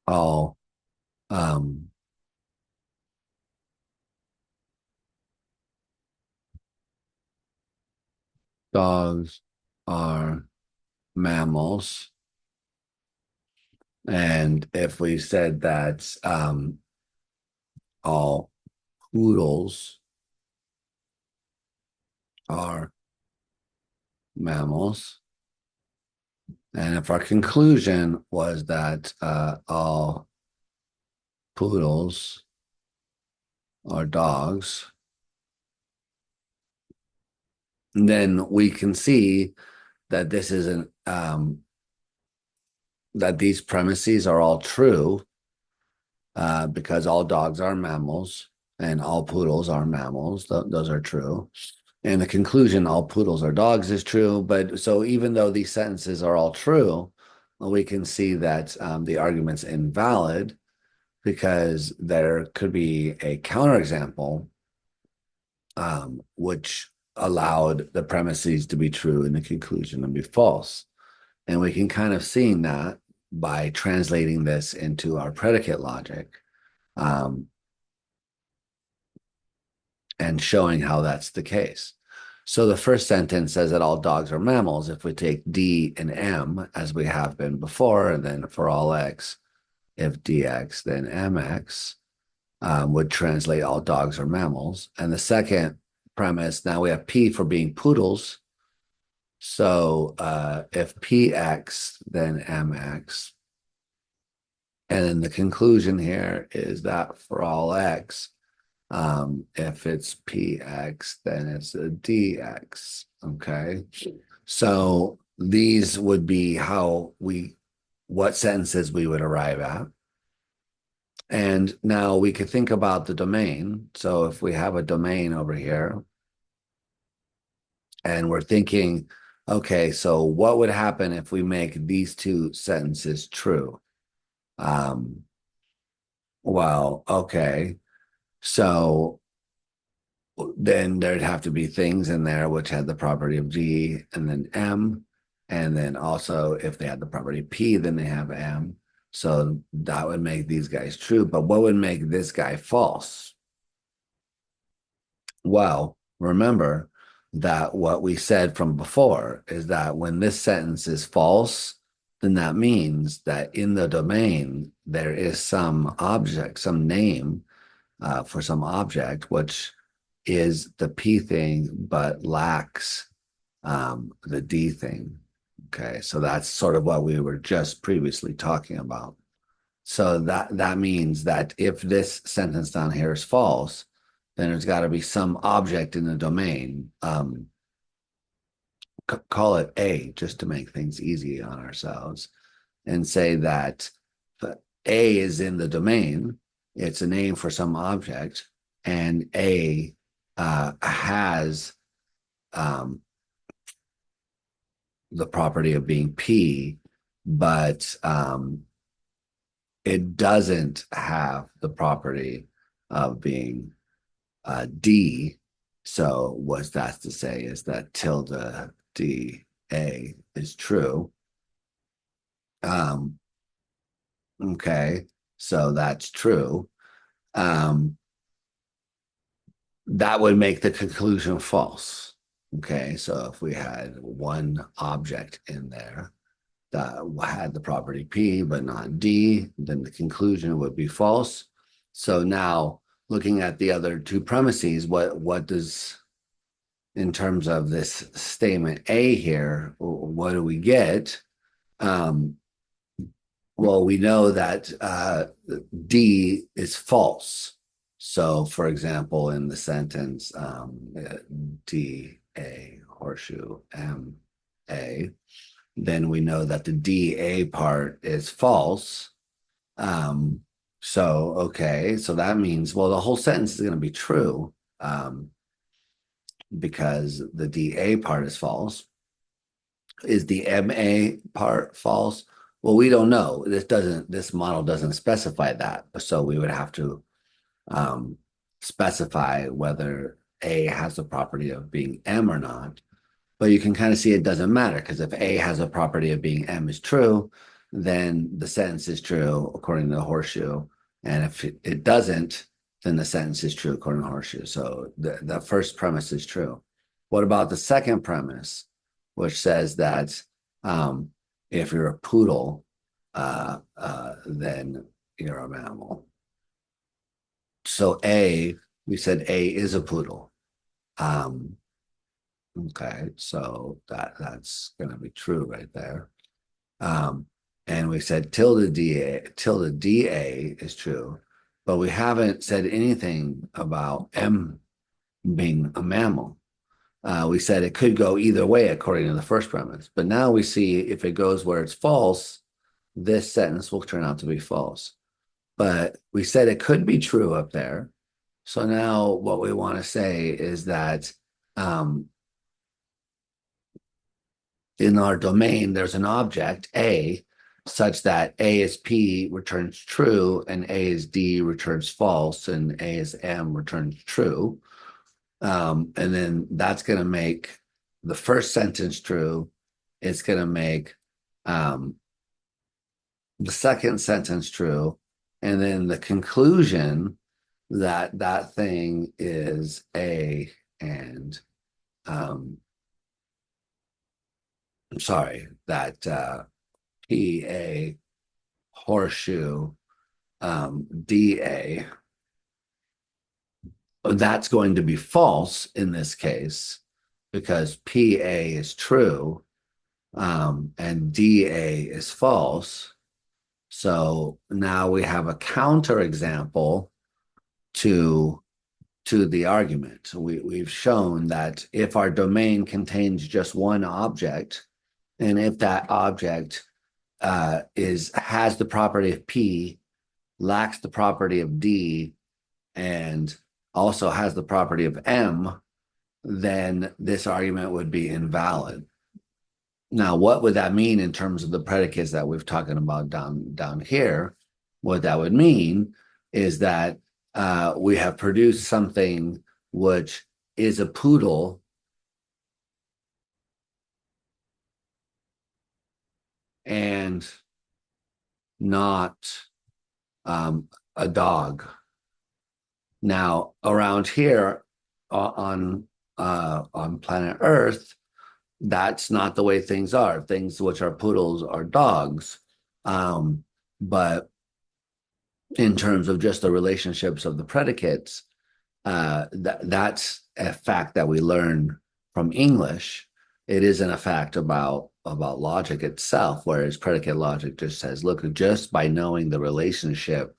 all um, dogs are mammals, and if we said that all poodles are mammals, and if our conclusion was that all poodles are dogs, then we can see that this isn't that these premises are all true because all dogs are mammals and all poodles are mammals. Those are true. And the conclusion, all poodles are dogs, is true. But so even though these sentences are all true, we can see that the argument's invalid because there could be a counterexample which allowed the premises to be true and the conclusion to be false. And we can kind of see that by translating this into our predicate logic um, and showing how that's the case. So the first sentence says that all dogs are mammals. If we take D and M as we have been before, and then for all X, if DX, then MX would translate all dogs are mammals. And the second premise, now we have P for being poodles. So if PX, then MX. And then the conclusion here is that for all X, if it's PX, then it's a DX. Okay. So these would be what sentences we would arrive at. And now we could think about the domain. So if we have a domain over here and we're thinking, okay, so what would happen if we make these two sentences true? Well, okay. So then there'd have to be things in there which had the property of G and then M. And then also if they had the property P, then they have M. So that would make these guys true. But what would make this guy false? Well, remember that what we said from before is that when this sentence is false, then that means that in the domain, there is some object, some name for some object, which is the P thing, but lacks the D thing. Okay, so that's sort of what we were just previously talking about. So that means that if this sentence down here is false, then there's got to be some object in the domain. Call it A just to make things easy on ourselves, and say that A is in the domain. It's a name for some object, and A has the property of being P, but it doesn't have the property of being D. So what that's to say is that tilde D A is true. Okay, so that's true. That would make the conclusion false. Okay, so if we had one object in there that had the property P but not D, then the conclusion would be false. So now looking at the other two premises, what does, in terms of this statement A here, what do we get? Well, we know that D is false. So, for example, in the sentence D, A, horseshoe, M, A, then we know that the DA part is false. So, okay, so that means, well, the whole sentence is going to be true because the DA part is false. Is the MA part false? Well, we don't know. This model doesn't specify that. So we would have to um, specify whether A has the property of being M or not. But you can kind of see it doesn't matter, because if A has a property of being M is true, then the sentence is true according to the horseshoe. And if it doesn't, then the sentence is true according to horseshoe. So the first premise is true. What about the second premise, which says that if you're a poodle, then you're a mammal. So we said A is a poodle. Um, okay, so that's going to be true right there. Um, and we said tilde DA is true, but we haven't said anything about M being a mammal. We said it could go either way according to the first premise, but now we see if it goes where it's false, this sentence will turn out to be false. But we said it could be true up there. So now what we want to say is that um, in our domain, there's an object, A, such that A is P returns true, and A is D returns false, and A is M returns true. And then that's going to make the first sentence true. It's going to make the second sentence true. And then the conclusion that that thing is A and I'm sorry, that PA horseshoe DA, that's going to be false in this case because PA is true and DA is false. So now we have a counterexample to the argument. We've shown that if our domain contains just one object, and if that object has the property of P, lacks the property of D, and also has the property of M, then this argument would be invalid. Now, what would that mean in terms of the predicates that we've talking about down here? What that would mean is that we have produced something which is a poodle and not a dog. Now, around here on planet Earth, that's not the way things are. Things which are poodles are dogs. But in terms of just the relationships of the predicates, that's a fact that we learn from English. It isn't a fact about logic itself, whereas predicate logic just says, look, just by knowing the relationship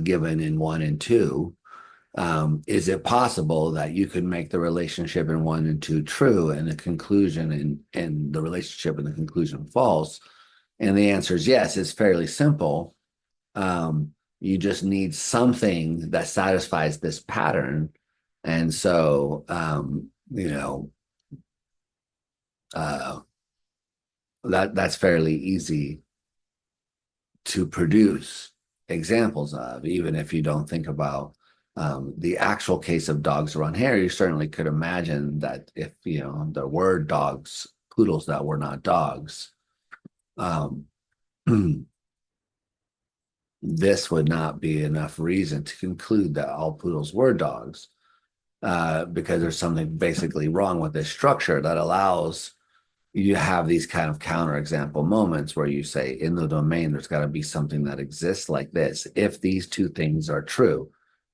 given in 1 and 2, is it possible that you could make the relationship in 1 and 2 true and the conclusion and the relationship and the conclusion false? And the answer is yes. It's fairly simple. You just need something that satisfies this pattern. And so, that's fairly easy to produce examples of, even if you don't think about the actual case of dogs around here. You certainly could imagine that if, there were dogs, poodles that were not dogs, this would not be enough reason to conclude that all poodles were dogs, because there's something basically wrong with this structure that allows you to have these kind of counterexample moments where you say in the domain, there's got to be something that exists like this if these two things are true.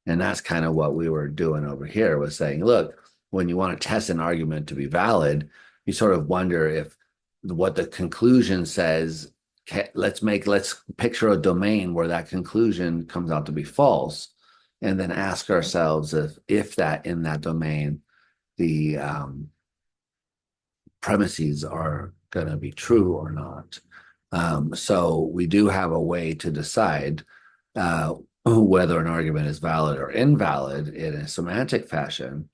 And that's kind of what we were doing over here, was saying, look, when you want to test an argument to be valid, you sort of wonder if what the conclusion says, let's picture a domain where that conclusion comes out to be false, and then ask ourselves if that in that domain, the premises are going to be true or not. So we do have a way to decide whether an argument is valid or invalid in a semantic fashion.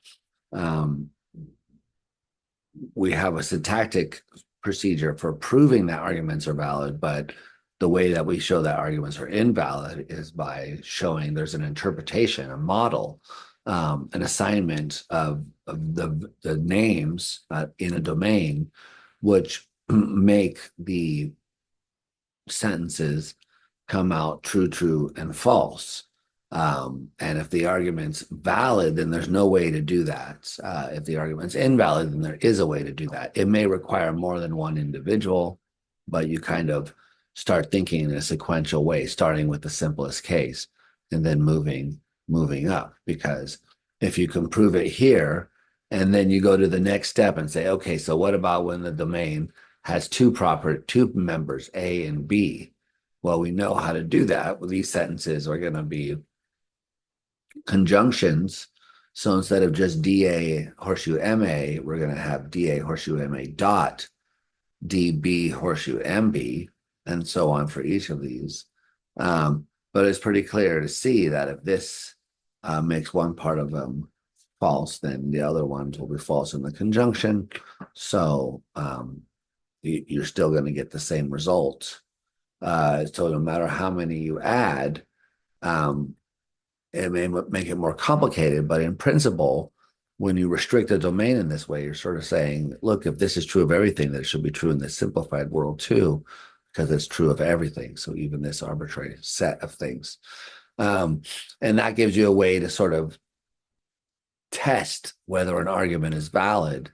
We have a syntactic procedure for proving that arguments are valid, but the way that we show that arguments are invalid is by showing there's an interpretation, a model, an assignment of the names in a domain, which make the sentences come out true, true, and false. And if the argument's valid, then there's no way to do that. If the argument's invalid, then there is a way to do that. It may require more than one individual, but you kind of start thinking in a sequential way, starting with the simplest case and then moving up. Because if you can prove it here, and then you go to the next step and say, okay, so what about when the domain has two members, A and B? Well, we know how to do that. Well, these sentences are going to be conjunctions. So instead of just DA horseshoe MA, we're going to have DA horseshoe MA dot DB horseshoe MB, and so on for each of these. But it's pretty clear to see that if this makes one part of them false, then the other ones will be false in the conjunction. So you're still going to get the same result. So no matter how many you add, it may make it more complicated, but in principle, when you restrict a domain in this way, you're sort of saying, look, if this is true of everything, that it should be true in this simplified world too, because it's true of everything. So even this arbitrary set of things. And that gives you a way to sort of test whether an argument is valid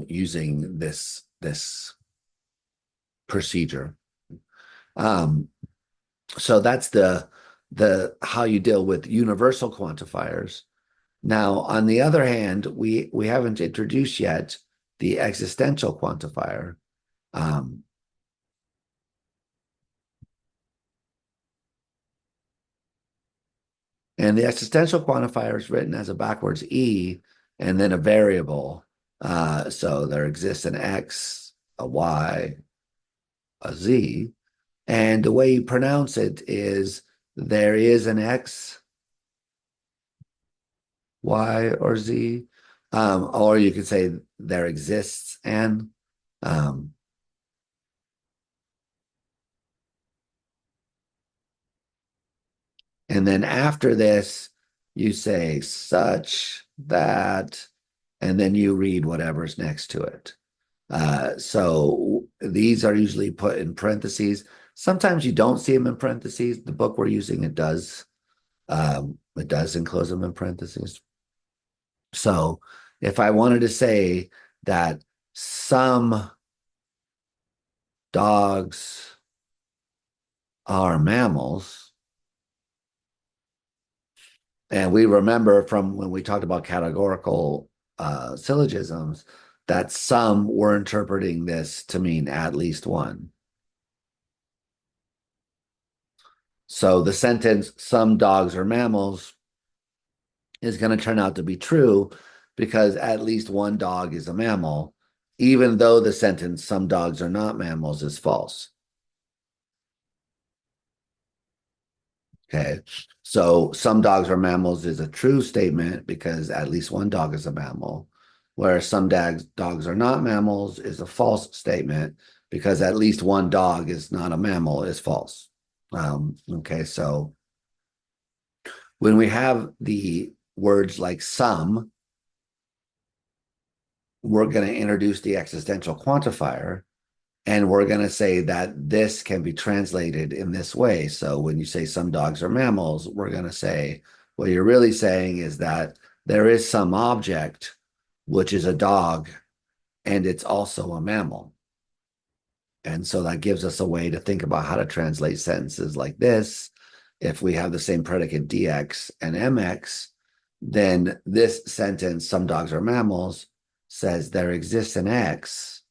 using this procedure. So that's the how you deal with universal quantifiers. Now, on the other hand, we haven't introduced yet the existential quantifier. And the existential quantifier is written as a backwards E and then a variable. So there exists an X, a Y, a Z. And the way you pronounce it is there is an X, Y, or Z. Or you could say there exists an. And then after this, you say such that, and then you read whatever's next to it. So these are usually put in parentheses. Sometimes you don't see them in parentheses. The book we're using, it does. It does enclose them in parentheses. So if I wanted to say that some dogs are mammals, and we remember from when we talked about categorical syllogisms that some were interpreting this to mean at least one. So the sentence, some dogs are mammals, is going to turn out to be true because at least one dog is a mammal, even though the sentence, some dogs are not mammals, is false. Okay, so some dogs are mammals is a true statement because at least one dog is a mammal, whereas some dogs are not mammals is a false statement because at least one dog is not a mammal is false. Okay, so when we have the words like some, we're going to introduce the existential quantifier, and we're going to say that this can be translated in this way. So when you say some dogs are mammals, we're going to say what you're really saying is that there is some object, which is a dog, and it's also a mammal. And so that gives us a way to think about how to translate sentences like this. If we have the same predicate dx and mx, then this sentence, some dogs are mammals, says there exists an X,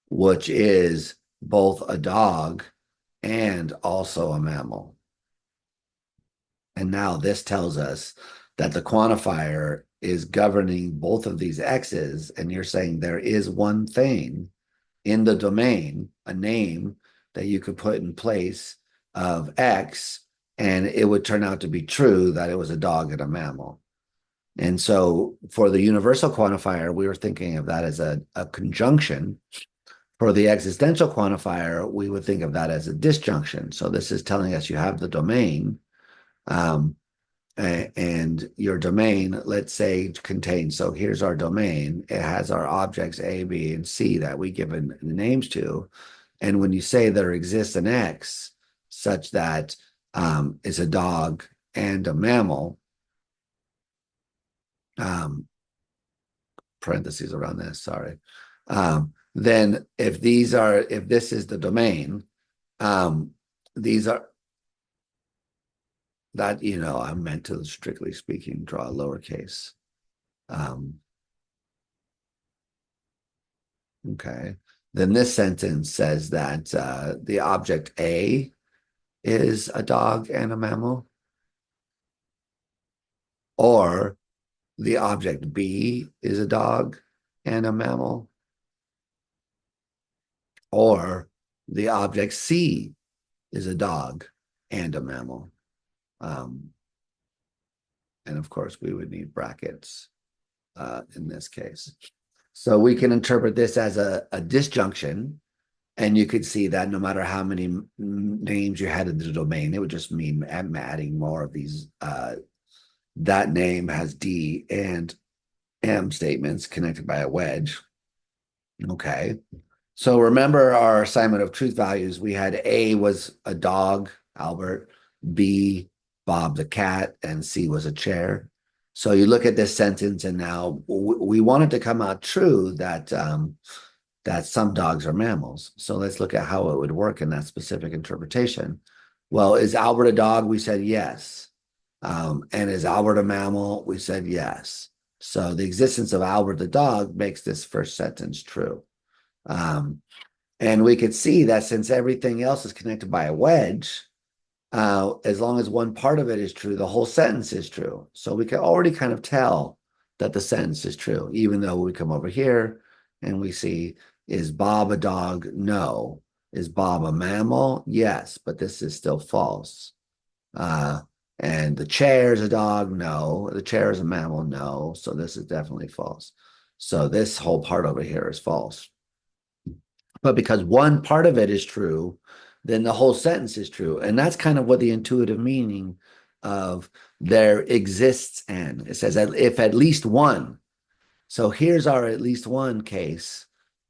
which is both a dog and also a mammal. And now this tells us that the quantifier is governing both of these X's, and you're saying there is one thing in the domain, a name that you could put in place of X, and it would turn out to be true that it was a dog and a mammal. And so for the universal quantifier, we were thinking of that as a conjunction For the existential quantifier, we would think of that as a disjunction. So this is telling us you have the domain, um, and your domain, let's say, contains, so here's our domain. It has our objects A, B, and C that we give names to. And when you say there exists an X such that is a dog and a mammal, um, parentheses around this, sorry. Then if this is the domain, these are that, I'm meant to, strictly speaking, draw a lowercase. Okay. Then this sentence says that the object A is a dog and a mammal, or the object B is a dog and a mammal, or the object C is a dog and a mammal. And of course, we would need brackets in this case. So we can interpret this as a disjunction, and you could see that no matter how many names you had in the domain, it would just mean I'm adding more of these. That name has D and M statements connected by a wedge. Okay. So remember our assignment of truth values. We had A was a dog, Albert, B, Bob the cat, and C was a chair. So you look at this sentence, and now we want it to come out true that that some dogs are mammals. So let's look at how it would work in that specific interpretation. Well, is Albert a dog? We said yes. And is Albert a mammal? We said yes. So the existence of Albert the dog makes this first sentence true. And we could see that since everything else is connected by a wedge, as long as one part of it is true, the whole sentence is true. So we can already kind of tell that the sentence is true, even though we come over here and we see, is Bob a dog? No. Is Bob a mammal? Yes, but this is still false. And the chair is a dog? No. The chair is a mammal? No. So this is definitely false. So this whole part over here is false. But because one part of it is true, then the whole sentence is true. And that's kind of what the intuitive meaning of there exists an. It says if at least one. So here's our at least one case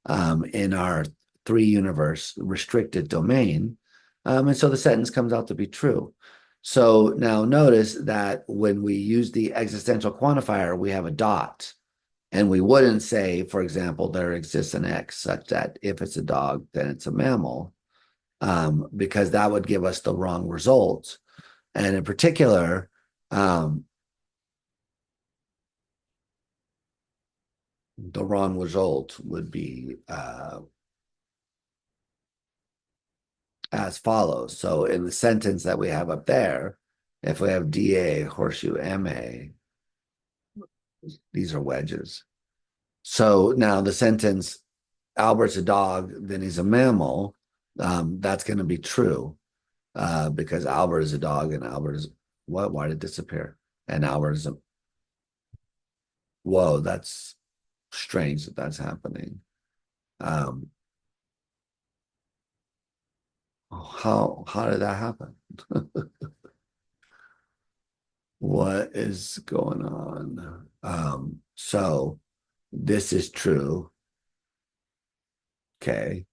in our three universe restricted domain. And so the sentence comes out to be true. So now notice that when we use the existential quantifier, we have a dot. And we wouldn't say, for example, there exists an X such that if it's a dog, then it's a mammal, because that would give us the wrong result. And in particular, the wrong result would be as follows. So in the sentence that we have up there, if we have DA, horseshoe, MA, these are wedges. So now the sentence, Albert's a dog, then he's a mammal, that's going to be true because Albert is a dog and Albert is, what? Why did it disappear? And Albert is a, whoa, that's strange that that's happening. How did that happen? What is going on? So this is true. Okay.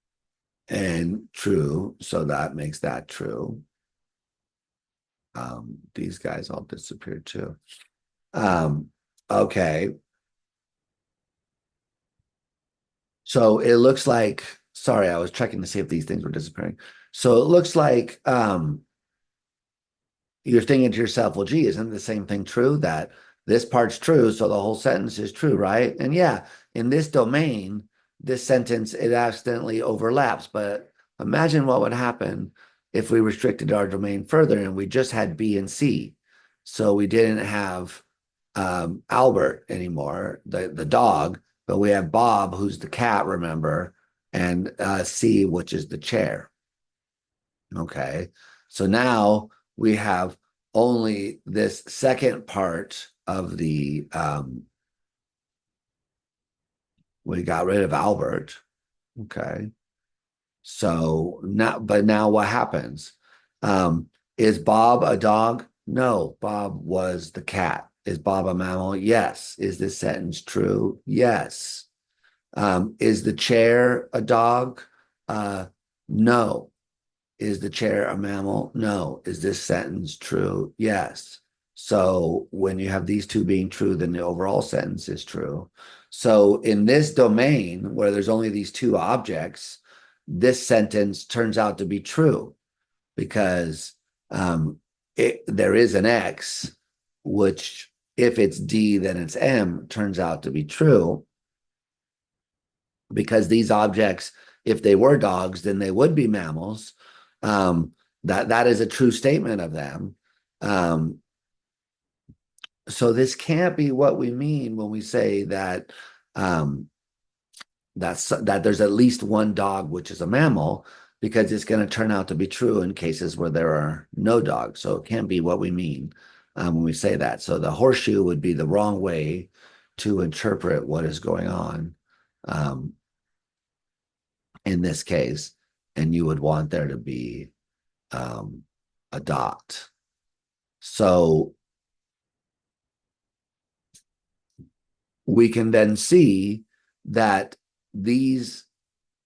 And true. So that makes that true. These guys all disappeared too. Okay. So it looks like, sorry, I was checking to see if these things were disappearing. So it looks like you're thinking to yourself, well, gee, isn't the same thing true that this part's true, so the whole sentence is true, right? And yeah, in this domain, this sentence, it accidentally overlaps. But imagine what would happen if we restricted our domain further and we just had B and C. So we didn't have Albert anymore, the dog, but we have Bob, who's the cat, remember, and C, which is the chair. Okay. So now we have only this second part of the, we got rid of Albert. Okay. So now, but now what happens? Is Bob a dog? No, Bob was the cat. Is Bob a mammal? Yes. Is this sentence true? Yes. Is the chair a dog? Uh, no. Is the chair a mammal? No. Is this sentence true? Yes. So when you have these two being true, then the overall sentence is true. So in this domain where there's only these two objects, this sentence turns out to be true because there is an X, which if it's D, then it's M, turns out to be true because these objects, if they were dogs, then they would be mammals. Um, that is a true statement of them. Um, so this can't be what we mean when we say that um, that there's at least one dog which is a mammal, because it's going to turn out to be true in cases where there are no dogs. So it can't be what we mean when we say that. So the horseshoe would be the wrong way to interpret what is going on. Um, in this case, and you would want there to be a dot. So we can then see that these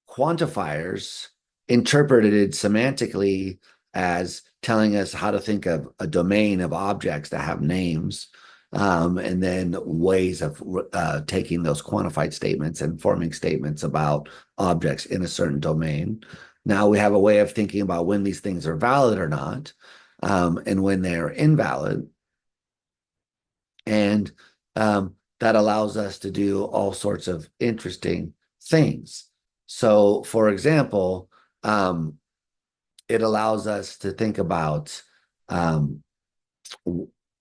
quantifiers interpreted semantically as telling us how to think of a domain of objects that have names, and then ways of taking those quantified statements and forming statements about objects in a certain domain. Now we have a way of thinking about when these things are valid or not, and when they're invalid. And that allows us to do all sorts of interesting things. So, for example, it allows us to think about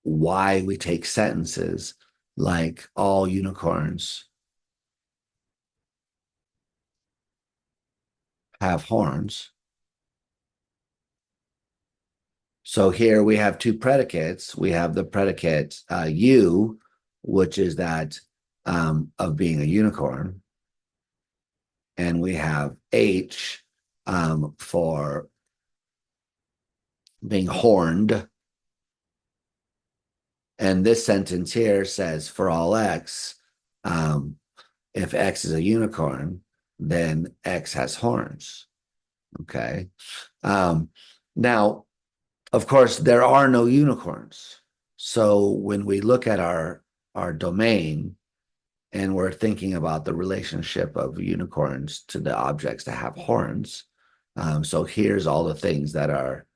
why we take sentences like all unicorns have horns. So here we have two predicates. We have the predicate you, which is that of being a unicorn. And we have H for being horned. And this sentence here says for all X, if X is a unicorn, then X has horns. Okay. Now, of course, there are no unicorns. So when we look at our domain and we're thinking about the relationship of unicorns to the objects that have horns, so here's all the things that are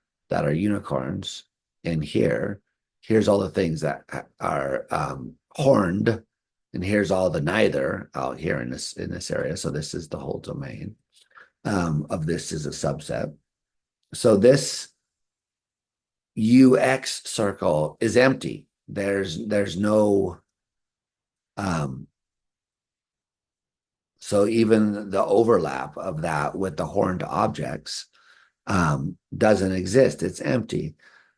unicorns in here. Here's all the things that are horned, and here's all the neither out here in this area. So this is the whole domain. Of this is a subset. So this UX circle is empty. There's no so even the overlap of that with the horned objects doesn't exist. It's empty.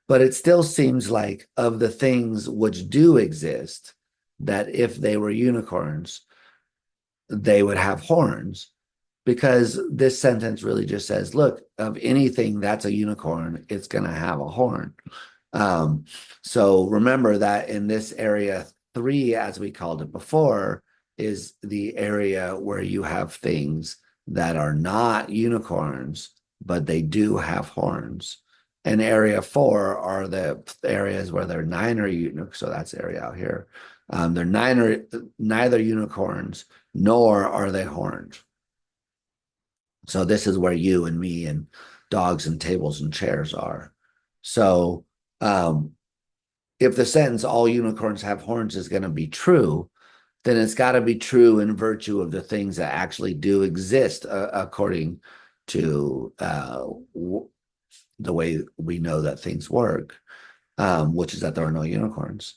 But it still seems like of the things which do exist, that if they were unicorns, they would have horns, because this sentence really just says, look, of anything that's a unicorn, it's going to have a horn. So remember that in this area 3, as we called it before, is the area where you have things that are not unicorns, but they do have horns. And area 4 are the areas where they're neither unicorns. So that's the area out here. They're neither unicorns nor are they horned. So this is where you and me and dogs and tables and chairs are. So if the sentence all unicorns have horns is going to be true, then it's got to be true in virtue of the things that actually do exist according to the way we know that things work, which is that there are no unicorns.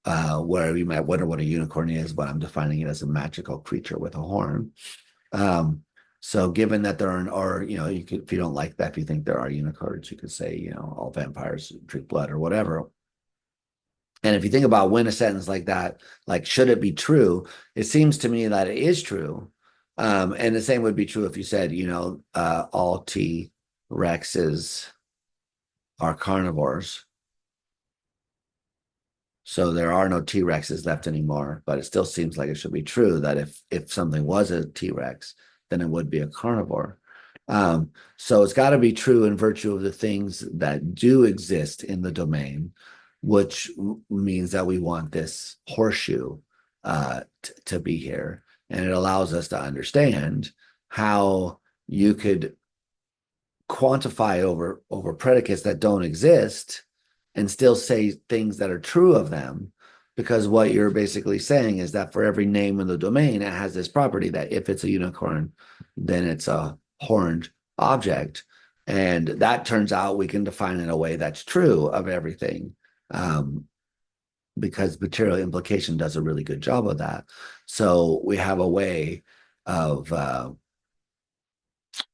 Where you might wonder what a unicorn is, but I'm defining it as a magical creature with a horn. So given that there are, or, you could, if you don't like that, if you think there are unicorns, you could say, all vampires drink blood or whatever. And if you think about when a sentence like that, like, should it be true? It seems to me that it is true, And the same would be true if you said, all T Rexes are carnivores. So there are no T Rexes left anymore, but it still seems like it should be true that if something was a T Rex, then it would be a carnivore. So it's got to be true in virtue of the things that do exist in the domain, which means that we want this horseshoe to be here. And it allows us to understand how you could quantify over predicates that don't exist and still say things that are true of them, because what you're basically saying is that for every name in the domain, it has this property that if it's a unicorn, then it's a horned object. And that turns out we can define in a way that's true of everything, because material implication does a really good job of that. So we have a way of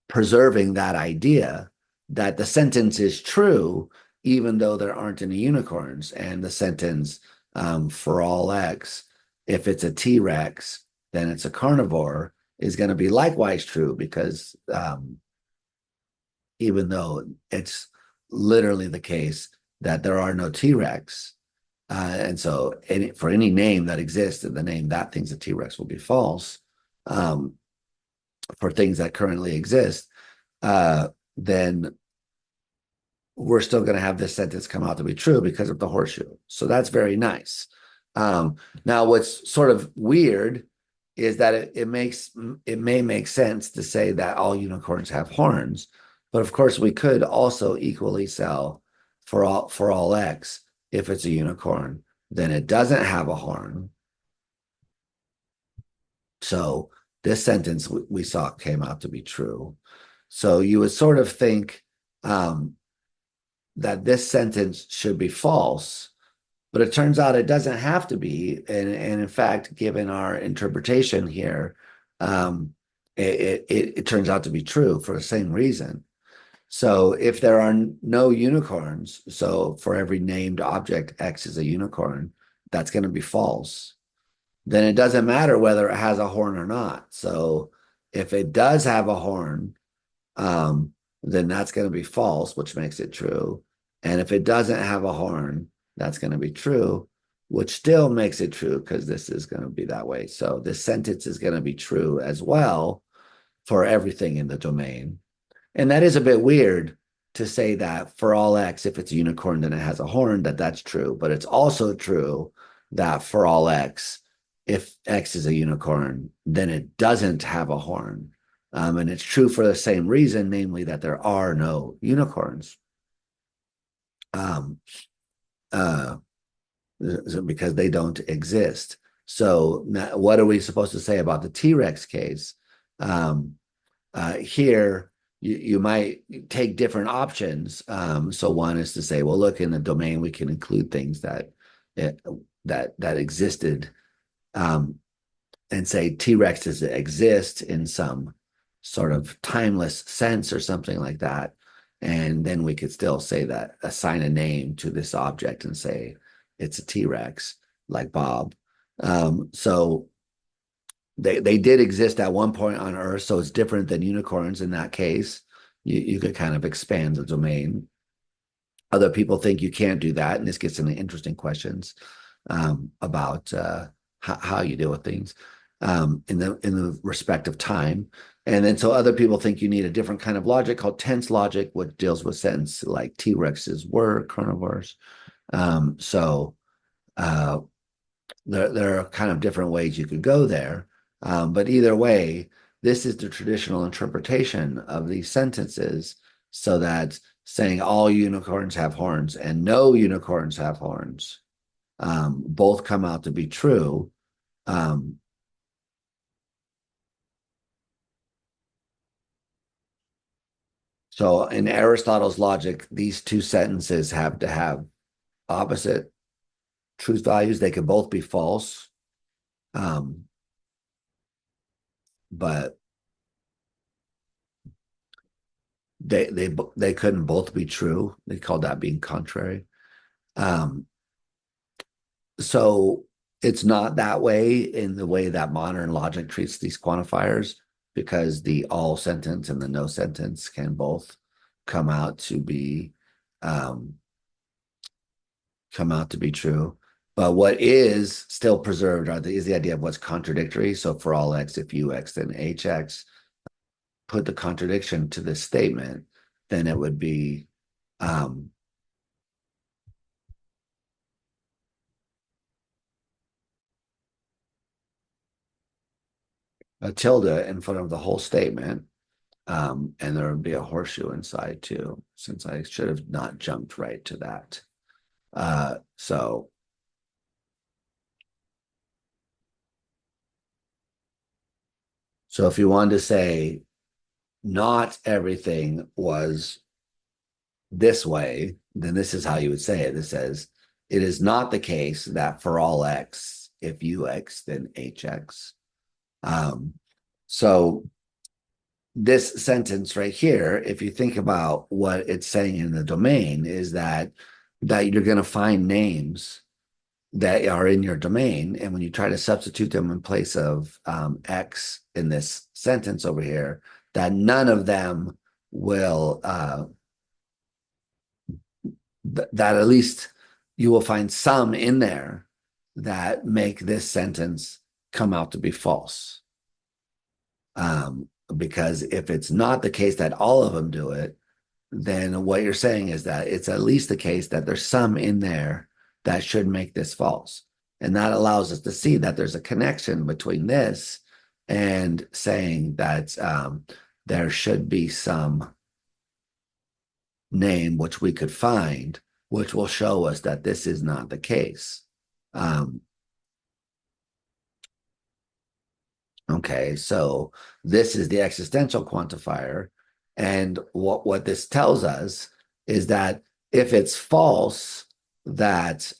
preserving that idea that the sentence is true, even though there aren't any unicorns. And the sentence, for all X, if it's a T Rex, then it's a carnivore, is going to be likewise true, because even though it's literally the case that there are no T Rex, and so for any name that exists, the name that thing's a T Rex will be false. For things that currently exist, then we're still going to have this sentence come out to be true because of the horseshoe. So that's very nice. Now, what's sort of weird is that it may make sense to say that all unicorns have horns, but of course we could also equally sell for all X. If it's a unicorn, then it doesn't have a horn. So this sentence we saw came out to be true. So you would sort of think that this sentence should be false, but it turns out it doesn't have to be. And in fact, given our interpretation here, it turns out to be true for the same reason. So if there are no unicorns, so for every named object, X is a unicorn, that's going to be false. Then it doesn't matter whether it has a horn or not. So if it does have a horn, then that's going to be false, which makes it true. And if it doesn't have a horn, that's going to be true, which still makes it true, because this is going to be that way. So this sentence is going to be true as well for everything in the domain. And that is a bit weird to say that for all X, if it's a unicorn, then it has a horn, that's true. But it's also true that for all X, if X is a unicorn, then it doesn't have a horn. And it's true for the same reason, namely that there are no unicorns. Because they don't exist. So now, what are we supposed to say about the T-Rex case? Here, you might take different options. So one is to say, well, look, in the domain, we can include things that existed, and say T-Rexes exist in some sort of timeless sense or something like that. And then we could still say that, assign a name to this object and say it's a T-Rex, like Bob. So they did exist at one point on Earth, so it's different than unicorns in that case. You could kind of expand the domain. Other people think you can't do that, and this gets into interesting questions about how you deal with things in the respect of time. And then so other people think you need a different kind of logic called tense logic, which deals with sentence like T-Rexes were carnivores. So there are kind of different ways you could go there. But either way, this is the traditional interpretation of these sentences, so that saying all unicorns have horns and no unicorns have horns both come out to be true. So in Aristotle's logic, these two sentences have to have opposite truth values. They could both be false, but they couldn't both be true. They called that being contrary. So it's not that way in the way that modern logic treats these quantifiers. because the all sentence and the no sentence can both come out to be um, true. But what is still preserved is the idea of what's contradictory. So for all x, if ux, then hx, put the contradiction to this statement, then it would be a tilde in front of the whole statement. And there would be a horseshoe inside too, since I should have not jumped right to that. So if you wanted to say not everything was this way, then this is how you would say it. It says, it is not the case that for all x, if ux, then hx. So this sentence right here, if you think about what it's saying in the domain, is that you're going to find names that are in your domain, and when you try to substitute them in place of x in this sentence over here, that none of them will that at least you will find some in there that make this sentence come out to be false. Because if it's not the case that all of them do it, then what you're saying is that it's at least the case that there's some in there that should make this false. And that allows us to see that there's a connection between this and saying that there should be some name which we could find, which will show us that this is not the case. Okay, so this is the existential quantifier. And what this tells us is that if it's false, that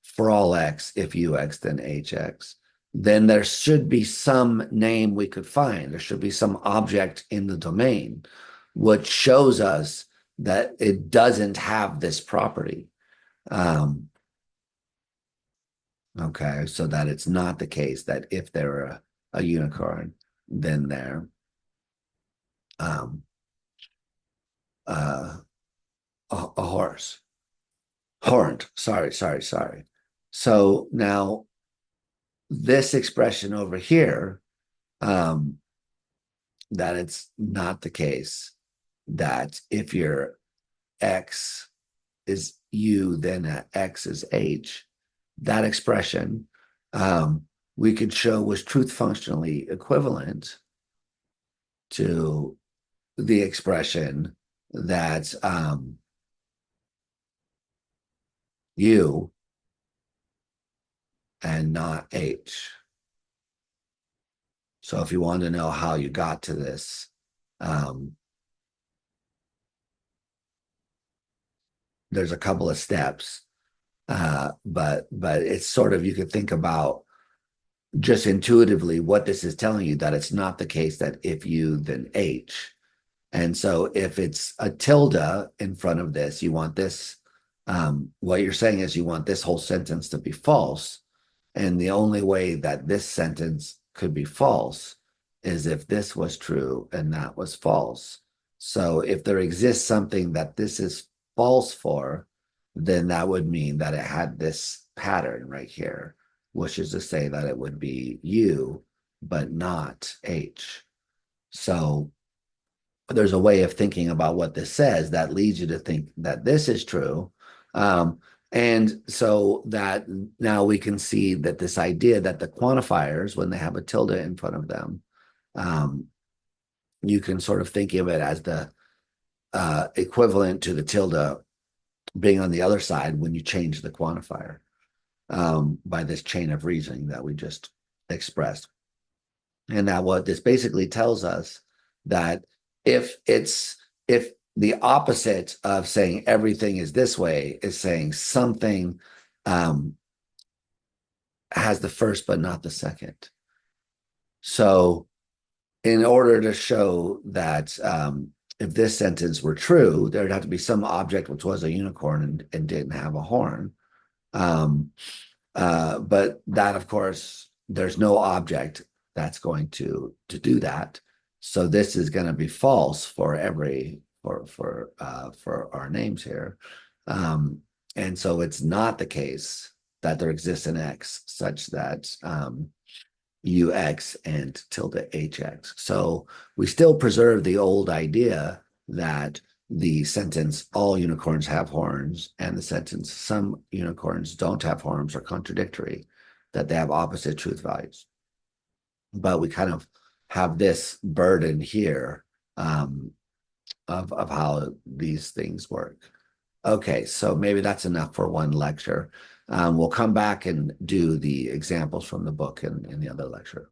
for all x, if ux, then hx, then there should be some name we could find. There should be some object in the domain, which shows us that it doesn't have this property. Okay, so that it's not the case that if they're a unicorn, then they're a horse. Horned. Sorry. So now this expression over here, that it's not the case that if your x is u, then x is h. That expression we could show was truth functionally equivalent to the expression that u and not h. So if you want to know how you got to this, there's a couple of steps, but it's sort of, you could think about just intuitively what this is telling you, that it's not the case that if you, then h. And so if it's a tilde in front of this, you want this, what you're saying is you want this whole sentence to be false. And the only way that this sentence could be false is if this was true and that was false. So if there exists something that this is false for, then that would mean that it had this pattern right here, which is to say that it would be u, but not h. So there's a way of thinking about what this says that leads you to think that this is true. And so that now we can see that this idea that the quantifiers, when they have a tilde in front of them, you can sort of think of it as the equivalent to the tilde being on the other side when you change the quantifier, by this chain of reasoning that we just expressed. And now what this basically tells us, that if the opposite of saying everything is this way is saying something has the first but not the second. So in order to show that if this sentence were true, there'd have to be some object which was a unicorn and didn't have a horn. But that, of course, there's no object that's going to do that. So this is going to be false for every for our names here. And so it's not the case that there exists an X such that UX and tilde HX. So we still preserve the old idea that the sentence all unicorns have horns and the sentence some unicorns don't have horns are contradictory, that they have opposite truth values. But we kind of have this burden here of how these things work. Okay, so maybe that's enough for one lecture. We'll come back and do the examples from the book in the other lecture.